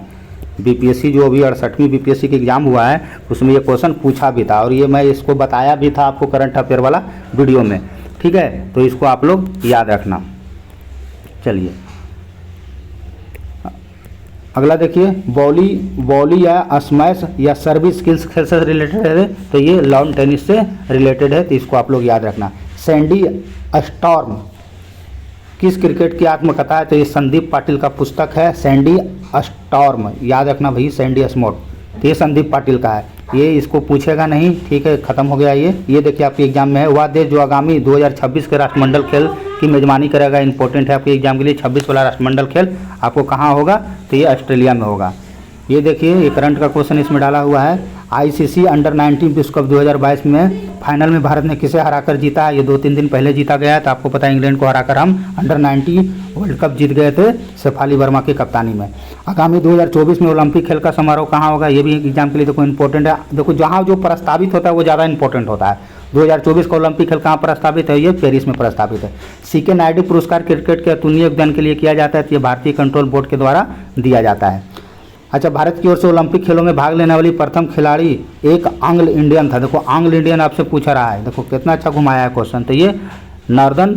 बीपीएससी जो अभी 68वीं बीपीएससी का एग्जाम हुआ है उसमें ये क्वेश्चन पूछा भी था, और ये मैं इसको बताया भी था आपको करंट अफेयर वाला वीडियो में, ठीक है, तो इसको आप लोग याद रखना। चलिए अगला देखिए वॉली या स्मैश या सर्विस स्किल्स खेल से रिलेटेड है, तो ये लॉन टेनिस से रिलेटेड है, तो इसको आप लोग याद रखना। सैंडी स्टॉर्म किस क्रिकेट की आत्मकथा है, तो ये संदीप पाटिल का पुस्तक है सैंडी स्टॉर्म, याद रखना भाई सैंडी स्मोट, तो ये संदीप पाटिल का है, ये इसको पूछेगा नहीं, ठीक है, खत्म हो गया ये देखिए आपके एग्जाम में है। वह देश जो आगामी 2026 के राष्ट्रमंडल खेल की मेजबानी करेगा, इंपॉर्टेंट है आपके एग्जाम के लिए। 26 वाला राष्ट्रमंडल खेल आपको कहाँ होगा, तो ये ऑस्ट्रेलिया में होगा। ये देखिए ये करंट का क्वेश्चन इसमें डाला हुआ है। आईसीसी अंडर 19 विश्व कप 2022 में फाइनल में भारत ने किसे हराकर जीता है, ये 2-3 दिन पहले जीता गया है, तो आपको पता है इंग्लैंड को हराकर हम अंडर 19 वर्ल्ड कप जीत गए थे शेफाली वर्मा की कप्तानी में। आगामी 2024 में ओलंपिक खेल का समारोह कहाँ होगा, ये भी एग्जाम के लिए देखो इंपॉर्टेंट है। देखो जहाँ जो प्रस्तावित होता है वो ज़्यादा इंपॉर्टेंट होता है। 2024 का ओलंपिक खेल कहाँ प्रस्तावित है, ये पेरिस में प्रस्तावित है। सीके नायडू पुरस्कार क्रिकेट के अतुलनीय योगदान के लिए किया जाता है, तो ये भारतीय कंट्रोल बोर्ड के द्वारा दिया जाता है। अच्छा, भारत की ओर से ओलंपिक खेलों में भाग लेने वाली प्रथम खिलाड़ी एक एंग्लो इंडियन था। देखो एंग्लो इंडियन आपसे पूछा रहा है, देखो कितना अच्छा घुमाया है क्वेश्चन, तो ये नॉर्दर्न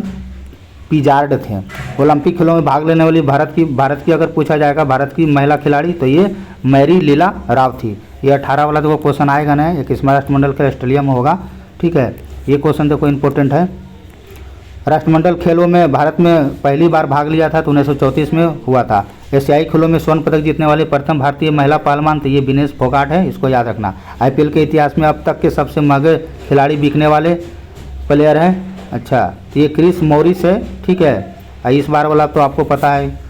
पिजार्ड थे। ओलंपिक खेलों में भाग लेने वाली भारत की अगर पूछा जाएगा भारत की महिला खिलाड़ी, तो ये मैरी लीला राव थी। ये 18 वाला देखो क्वेश्चन आएगा ना, 21वां राष्ट्रमंडल खेल ऑस्ट्रेलिया में होगा, ठीक है, ये क्वेश्चन देखो इंपॉर्टेंट है। राष्ट्रमंडल खेलों में भारत में पहली बार भाग लिया था तो 1934 में हुआ था। एशियाई खेलों में स्वर्ण पदक जीतने वाले प्रथम भारतीय महिला पहलवान तो ये विनेश फोगाट है, इसको याद रखना। आईपीएल के इतिहास में अब तक के सबसे महंगे खिलाड़ी बिकने वाले प्लेयर हैं, अच्छा तो ये क्रिस मॉरिस है, ठीक है। इस बार वाला तो आपको पता है,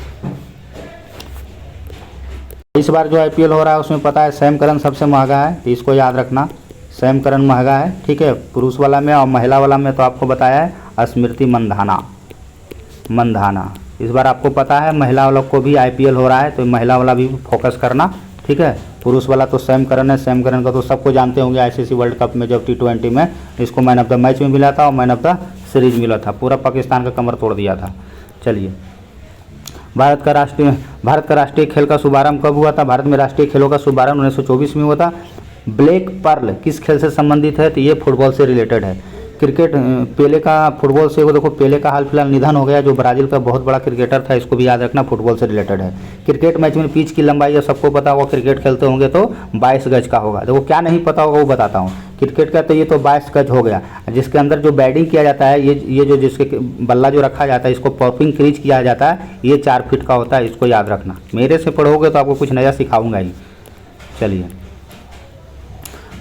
इस बार जो आईपीएल हो रहा है उसमें पता है सैम करन सबसे महंगा है, तो इसको याद रखना, सैम करन महंगा है, ठीक है, पुरुष वाला में। और महिला वाला में तो आपको बताया है स्मृति मंधाना। इस बार आपको पता है महिला वालों को भी आईपीएल हो रहा है तो महिला वाला भी फोकस करना, ठीक है। पुरुष वाला तो सैम करन है, सैम करन का तो सबको जानते होंगे, आईसीसी वर्ल्ड कप में जब T20 में इसको मैन ऑफ द मैच में मिला था और मैन ऑफ द सीरीज मिला था, पूरा पाकिस्तान का कमर तोड़ दिया था। चलिए, भारत का राष्ट्रीय खेल का शुभारंभ कब हुआ था? भारत में राष्ट्रीय खेलों का शुभारंभ 1924 में हुआ था। ब्लैक पर्ल किस खेल से संबंधित है? तो ये फुटबॉल से रिलेटेड है। क्रिकेट, पेले का फुटबॉल से, वो देखो पेले का हाल फिलहाल निधन हो गया, जो ब्राज़ील का बहुत बड़ा क्रिकेटर था, इसको भी याद रखना, फुटबॉल से रिलेटेड है। क्रिकेट मैच में पिच की लंबाई सबको पता होगा, क्रिकेट खेलते होंगे तो 22 गज का होगा। देखो क्या नहीं पता होगा वो बताता हूँ। क्रिकेट का तो ये तो 22 गज हो गया, जिसके अंदर जो बैटिंग किया जाता है, ये जो जिसके बल्ला जो रखा जाता है, इसको पॉपिंग क्रीज किया जाता है, ये 4 फीट का होता है, इसको याद रखना। मेरे से पढ़ोगे तो आपको कुछ नया सिखाऊंगा ही। चलिए,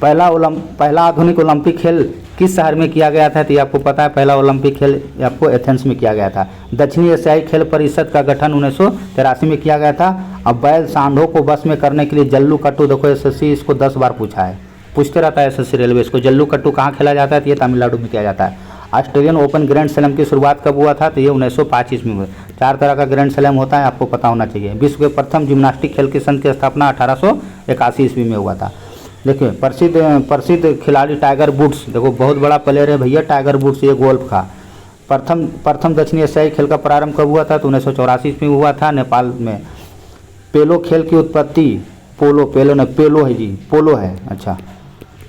पहला आधुनिक ओलंपिक खेल किस शहर में किया गया था? तो ये आपको पता है, पहला ओलंपिक खेल आपको एथेंस में किया गया था। दक्षिणी एशियाई खेल परिषद का गठन 1983 में किया गया था। अब बैल सांडों को बस में करने के लिए जल्लू कट्टू, देखो एसएससी इसको 10 बार पूछा है, पूछते रहता है एसएससी रेलवे इसको, जल्लू कट्टू कहाँ खेला जाता है? तो ये तमिलनाडु में किया जाता है। ऑस्ट्रेलियन ओपन ग्रैंड स्लैम की शुरुआत कब हुआ था? तो ये 1925 में हुआ। 4 तरह का ग्रैंड स्लैम होता है, आपको पता होना चाहिए। विश्व के प्रथम जिम्नास्टिक खेल के संघ की स्थापना 1881 ईस्वी में हुआ था। देखिए, प्रसिद्ध खिलाड़ी टाइगर वुड्स, देखो बहुत बड़ा प्लेयर है भैया टाइगर वुड्स, ये गोल्फ का। प्रथम दक्षिणी एशियाई खेल का प्रारंभ कब हुआ था? तो 1984 में हुआ था, नेपाल में। पेलो खेल की उत्पत्ति, पेलो है जी, पोलो है, अच्छा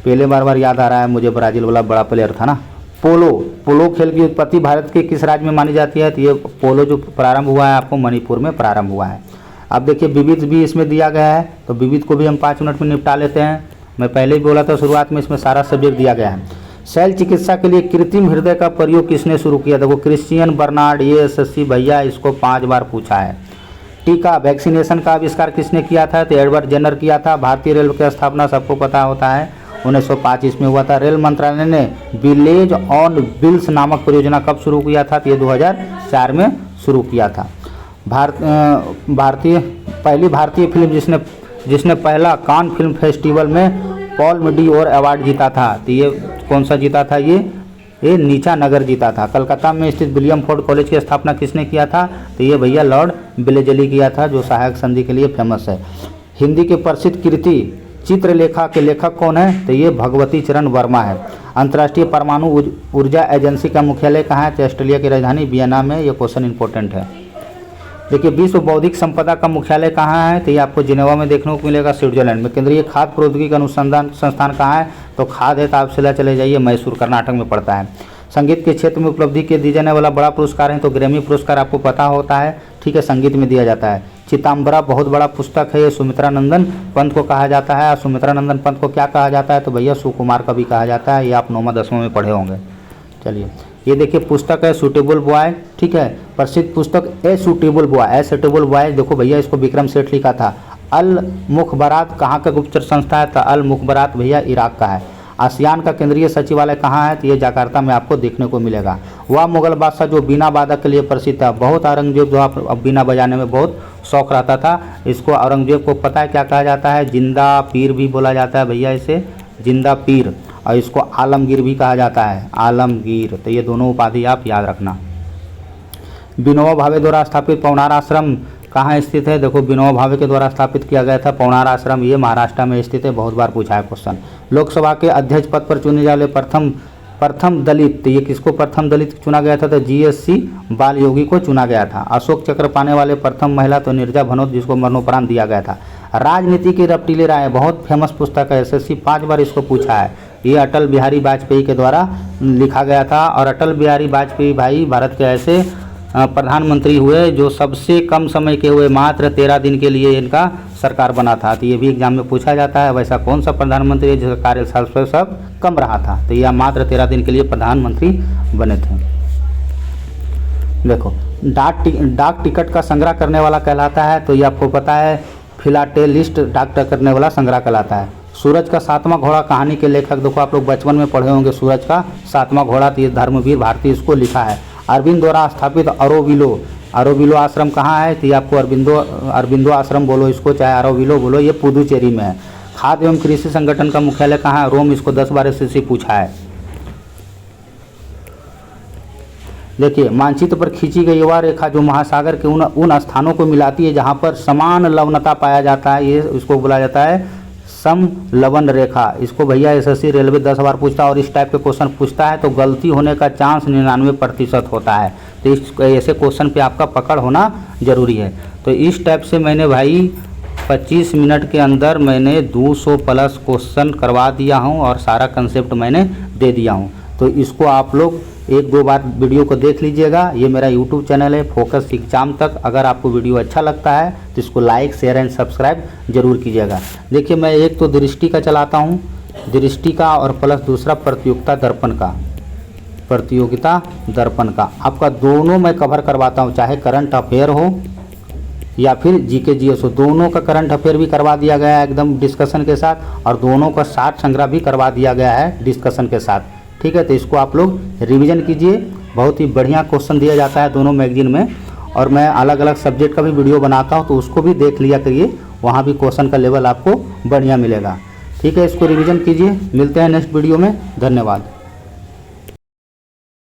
पेले बार याद आ रहा है मुझे, ब्राज़ील वाला बड़ा प्लेयर था ना। पोलो खेल की उत्पत्ति भारत के किस राज्य में मानी जाती है? तो ये पोलो जो प्रारंभ हुआ है आपको मणिपुर में प्रारंभ हुआ है। अब देखिए, विविध भी इसमें दिया गया है, तो विविध को भी हम 5 मिनट में निपटा लेते हैं। मैं पहले ही बोला था शुरुआत में, इसमें सारा सब्जेक्ट दिया गया है। शैल चिकित्सा के लिए कृत्रिम हृदय का प्रयोग किसने शुरू किया? देखो क्रिश्चियन बर्नार्ड, ये एसएससी भैया इसको 5 बार पूछा है। टीका वैक्सीनेशन का आविष्कार किसने किया था? तो एडवर्ड जेनर किया था। भारतीय रेल की स्थापना सबको पता होता है, 1925 में हुआ था। रेल मंत्रालय ने विलेज ऑन व्हील्स नामक परियोजना कब शुरू किया था? तो ये 2004 में शुरू किया था। पहली भारतीय फिल्म जिसने पहला कान फिल्म फेस्टिवल में पॉल्म डी'ओर अवार्ड जीता था, तो ये कौन सा जीता था? ये नीचा नगर जीता था। कलकत्ता में स्थित विलियम फोर्ड कॉलेज की स्थापना किसने किया था? तो ये भैया लॉर्ड वेलेस्ली किया था, जो सहायक संधि के लिए फेमस है। हिंदी के प्रसिद्ध कृति चित्रलेखा के लेखक कौन है? तो ये भगवती चरण वर्मा है। अंतर्राष्ट्रीय परमाणु ऊर्जा एजेंसी का मुख्यालय कहाँ है? तो ऑस्ट्रेलिया की राजधानी वियना में। ये क्वेश्चन इंपॉर्टेंट है। देखिए, विश्व बौद्धिक संपदा का मुख्यालय कहाँ है? तो ये आपको जिनेवा में देखने को मिलेगा, स्विट्जरलैंड में। केंद्रीय खाद्य प्रौद्योगिकी अनुसंधान संस्थान कहाँ है? तो खाद है तो आप सिला चले जाइए, मैसूर कर्नाटक में पड़ता है। संगीत के क्षेत्र में उपलब्धि के दिए जाने वाला बड़ा पुरस्कार है, तो ग्रैमी पुरस्कार आपको पता होता है, ठीक है, संगीत में दिया जाता है। चिताम्बरा बहुत बड़ा पुस्तक है, ये सुमित्रा नंदन पंत को कहा जाता है। सुमित्रा नंदन पंत को क्या कहा जाता है? तो भैया सुकुमार का भी कहा जाता है, ये आप 9वां 10वां में पढ़े होंगे। चलिए, ये देखिए पुस्तक है सूटेबल बॉय, ठीक है, प्रसिद्ध पुस्तक ए सूटेबल बॉय। देखो भैया, इसको विक्रम सेठ लिखा था। अल मुखबरात कहाँ का गुप्तचर संस्था है? तो अल मुखबरात भैया इराक का है। आसियान का केंद्रीय सचिवालय कहाँ है? तो ये जकार्ता में आपको देखने को मिलेगा। वह मुगल बादशाह जो बीना वादक के लिए प्रसिद्ध था, बहुत औरंगजेब जो आप बीना बजाने में बहुत शौक रहता था, इसको औरंगजेब को पता है क्या कहा जाता है? जिंदा पीर भी बोला जाता है भैया, इसे जिंदा पीर, और इसको आलमगीर भी कहा जाता है, आलमगीर। तो ये दोनों उपाधि आप याद रखना। विनोबा भावे द्वारा स्थापित पवनार आश्रम कहाँ स्थित है? देखो, विनोबा भावे के द्वारा स्थापित किया गया था पवनार आश्रम, ये महाराष्ट्र में स्थित है, बहुत बार पूछा है क्वेश्चन। लोकसभा के अध्यक्ष पद पर चुने जाने वाले प्रथम दलित, तो ये किसको प्रथम दलित चुना गया था? तो जीएससी बाल योगी को चुना गया था। अशोक चक्र पाने वाले प्रथम महिला तो नीरजा भनोत, जिसको मरणोपरांत दिया गया था। राजनीति की रपटीले राय बहुत फेमस पुस्तक है, एसएससी 5 बार इसको पूछा है। ये अटल बिहारी वाजपेयी के द्वारा लिखा गया था, और अटल बिहारी वाजपेयी भाई भारत के ऐसे प्रधानमंत्री हुए जो सबसे कम समय के हुए, मात्र 13 दिन के लिए इनका सरकार बना था। तो ये भी एग्जाम में पूछा जाता है, वैसा कौन सा प्रधानमंत्री है जिसका कार्यकाल सब कम रहा था? तो यह मात्र 13 दिन के लिए प्रधानमंत्री बने थे। देखो, डाक टिकट का संग्रह करने वाला कहलाता है, तो ये आपको पता है फिलाटेलिस्ट डाक करने वाला संग्रह कहलाता है। सूरज का सातवां घोड़ा कहानी के लेखक, देखो आप लोग बचपन में पढ़े होंगे सूरज का सातवां घोड़ा, तो ये धर्मवीर भारती इसको लिखा है। अरविंद द्वारा स्थापित अरोविलो आश्रम कहाँ है, तो ये आपको अरविंदो आश्रम बोलो इसको, चाहे अरोविलो बोलो, ये पुदुचेरी में है। खाद्य एवं कृषि संगठन का मुख्यालय कहाँ है, रोम, इसको 10 बार एसएससी पूछा है। देखिए, मानचित्र पर खींची गई वह रेखा जो महासागर के उन स्थानों को मिलाती है जहाँ पर समान लवणता पाया जाता है, ये इसको बोला जाता है समलवन रेखा। इसको भैया एसएससी रेलवे 10 बार पूछता है, और इस टाइप के क्वेश्चन पूछता है तो गलती होने का चांस 99% होता है। तो इस ऐसे क्वेश्चन पे आपका पकड़ होना जरूरी है। तो इस टाइप से मैंने भाई 25 मिनट के अंदर मैंने 200 प्लस क्वेश्चन करवा दिया हूँ और सारा कंसेप्ट मैंने दे दिया हूँ। तो इसको आप लोग 1-2 बार वीडियो को देख लीजिएगा। ये मेरा यूट्यूब चैनल है फोकस एग्जाम तक। अगर आपको वीडियो अच्छा लगता है तो इसको लाइक, शेयर एंड सब्सक्राइब जरूर कीजिएगा। देखिए, मैं एक तो दृष्टि का चलाता हूँ, दृष्टि का, और प्लस दूसरा प्रतियोगिता दर्पण का आपका दोनों मैं कवर करवाता हूँ, चाहे करंट अफेयर हो या फिर जीके जीएस हो। दोनों का करंट अफेयर भी करवा दिया गया है एकदम डिस्कशन के साथ, और दोनों का शॉर्ट संग्रह भी करवा दिया गया है डिस्कशन के साथ। ठीक है, तो इसको आप लोग रिवीजन कीजिए। बहुत ही बढ़िया क्वेश्चन दिया जाता है दोनों मैगजीन में, और मैं अलग अलग सब्जेक्ट का भी वीडियो बनाता हूँ, तो उसको भी देख लिया करिए, वहाँ भी क्वेश्चन का लेवल आपको बढ़िया मिलेगा। ठीक है, इसको रिवीजन कीजिए। मिलते हैं नेक्स्ट वीडियो में, धन्यवाद।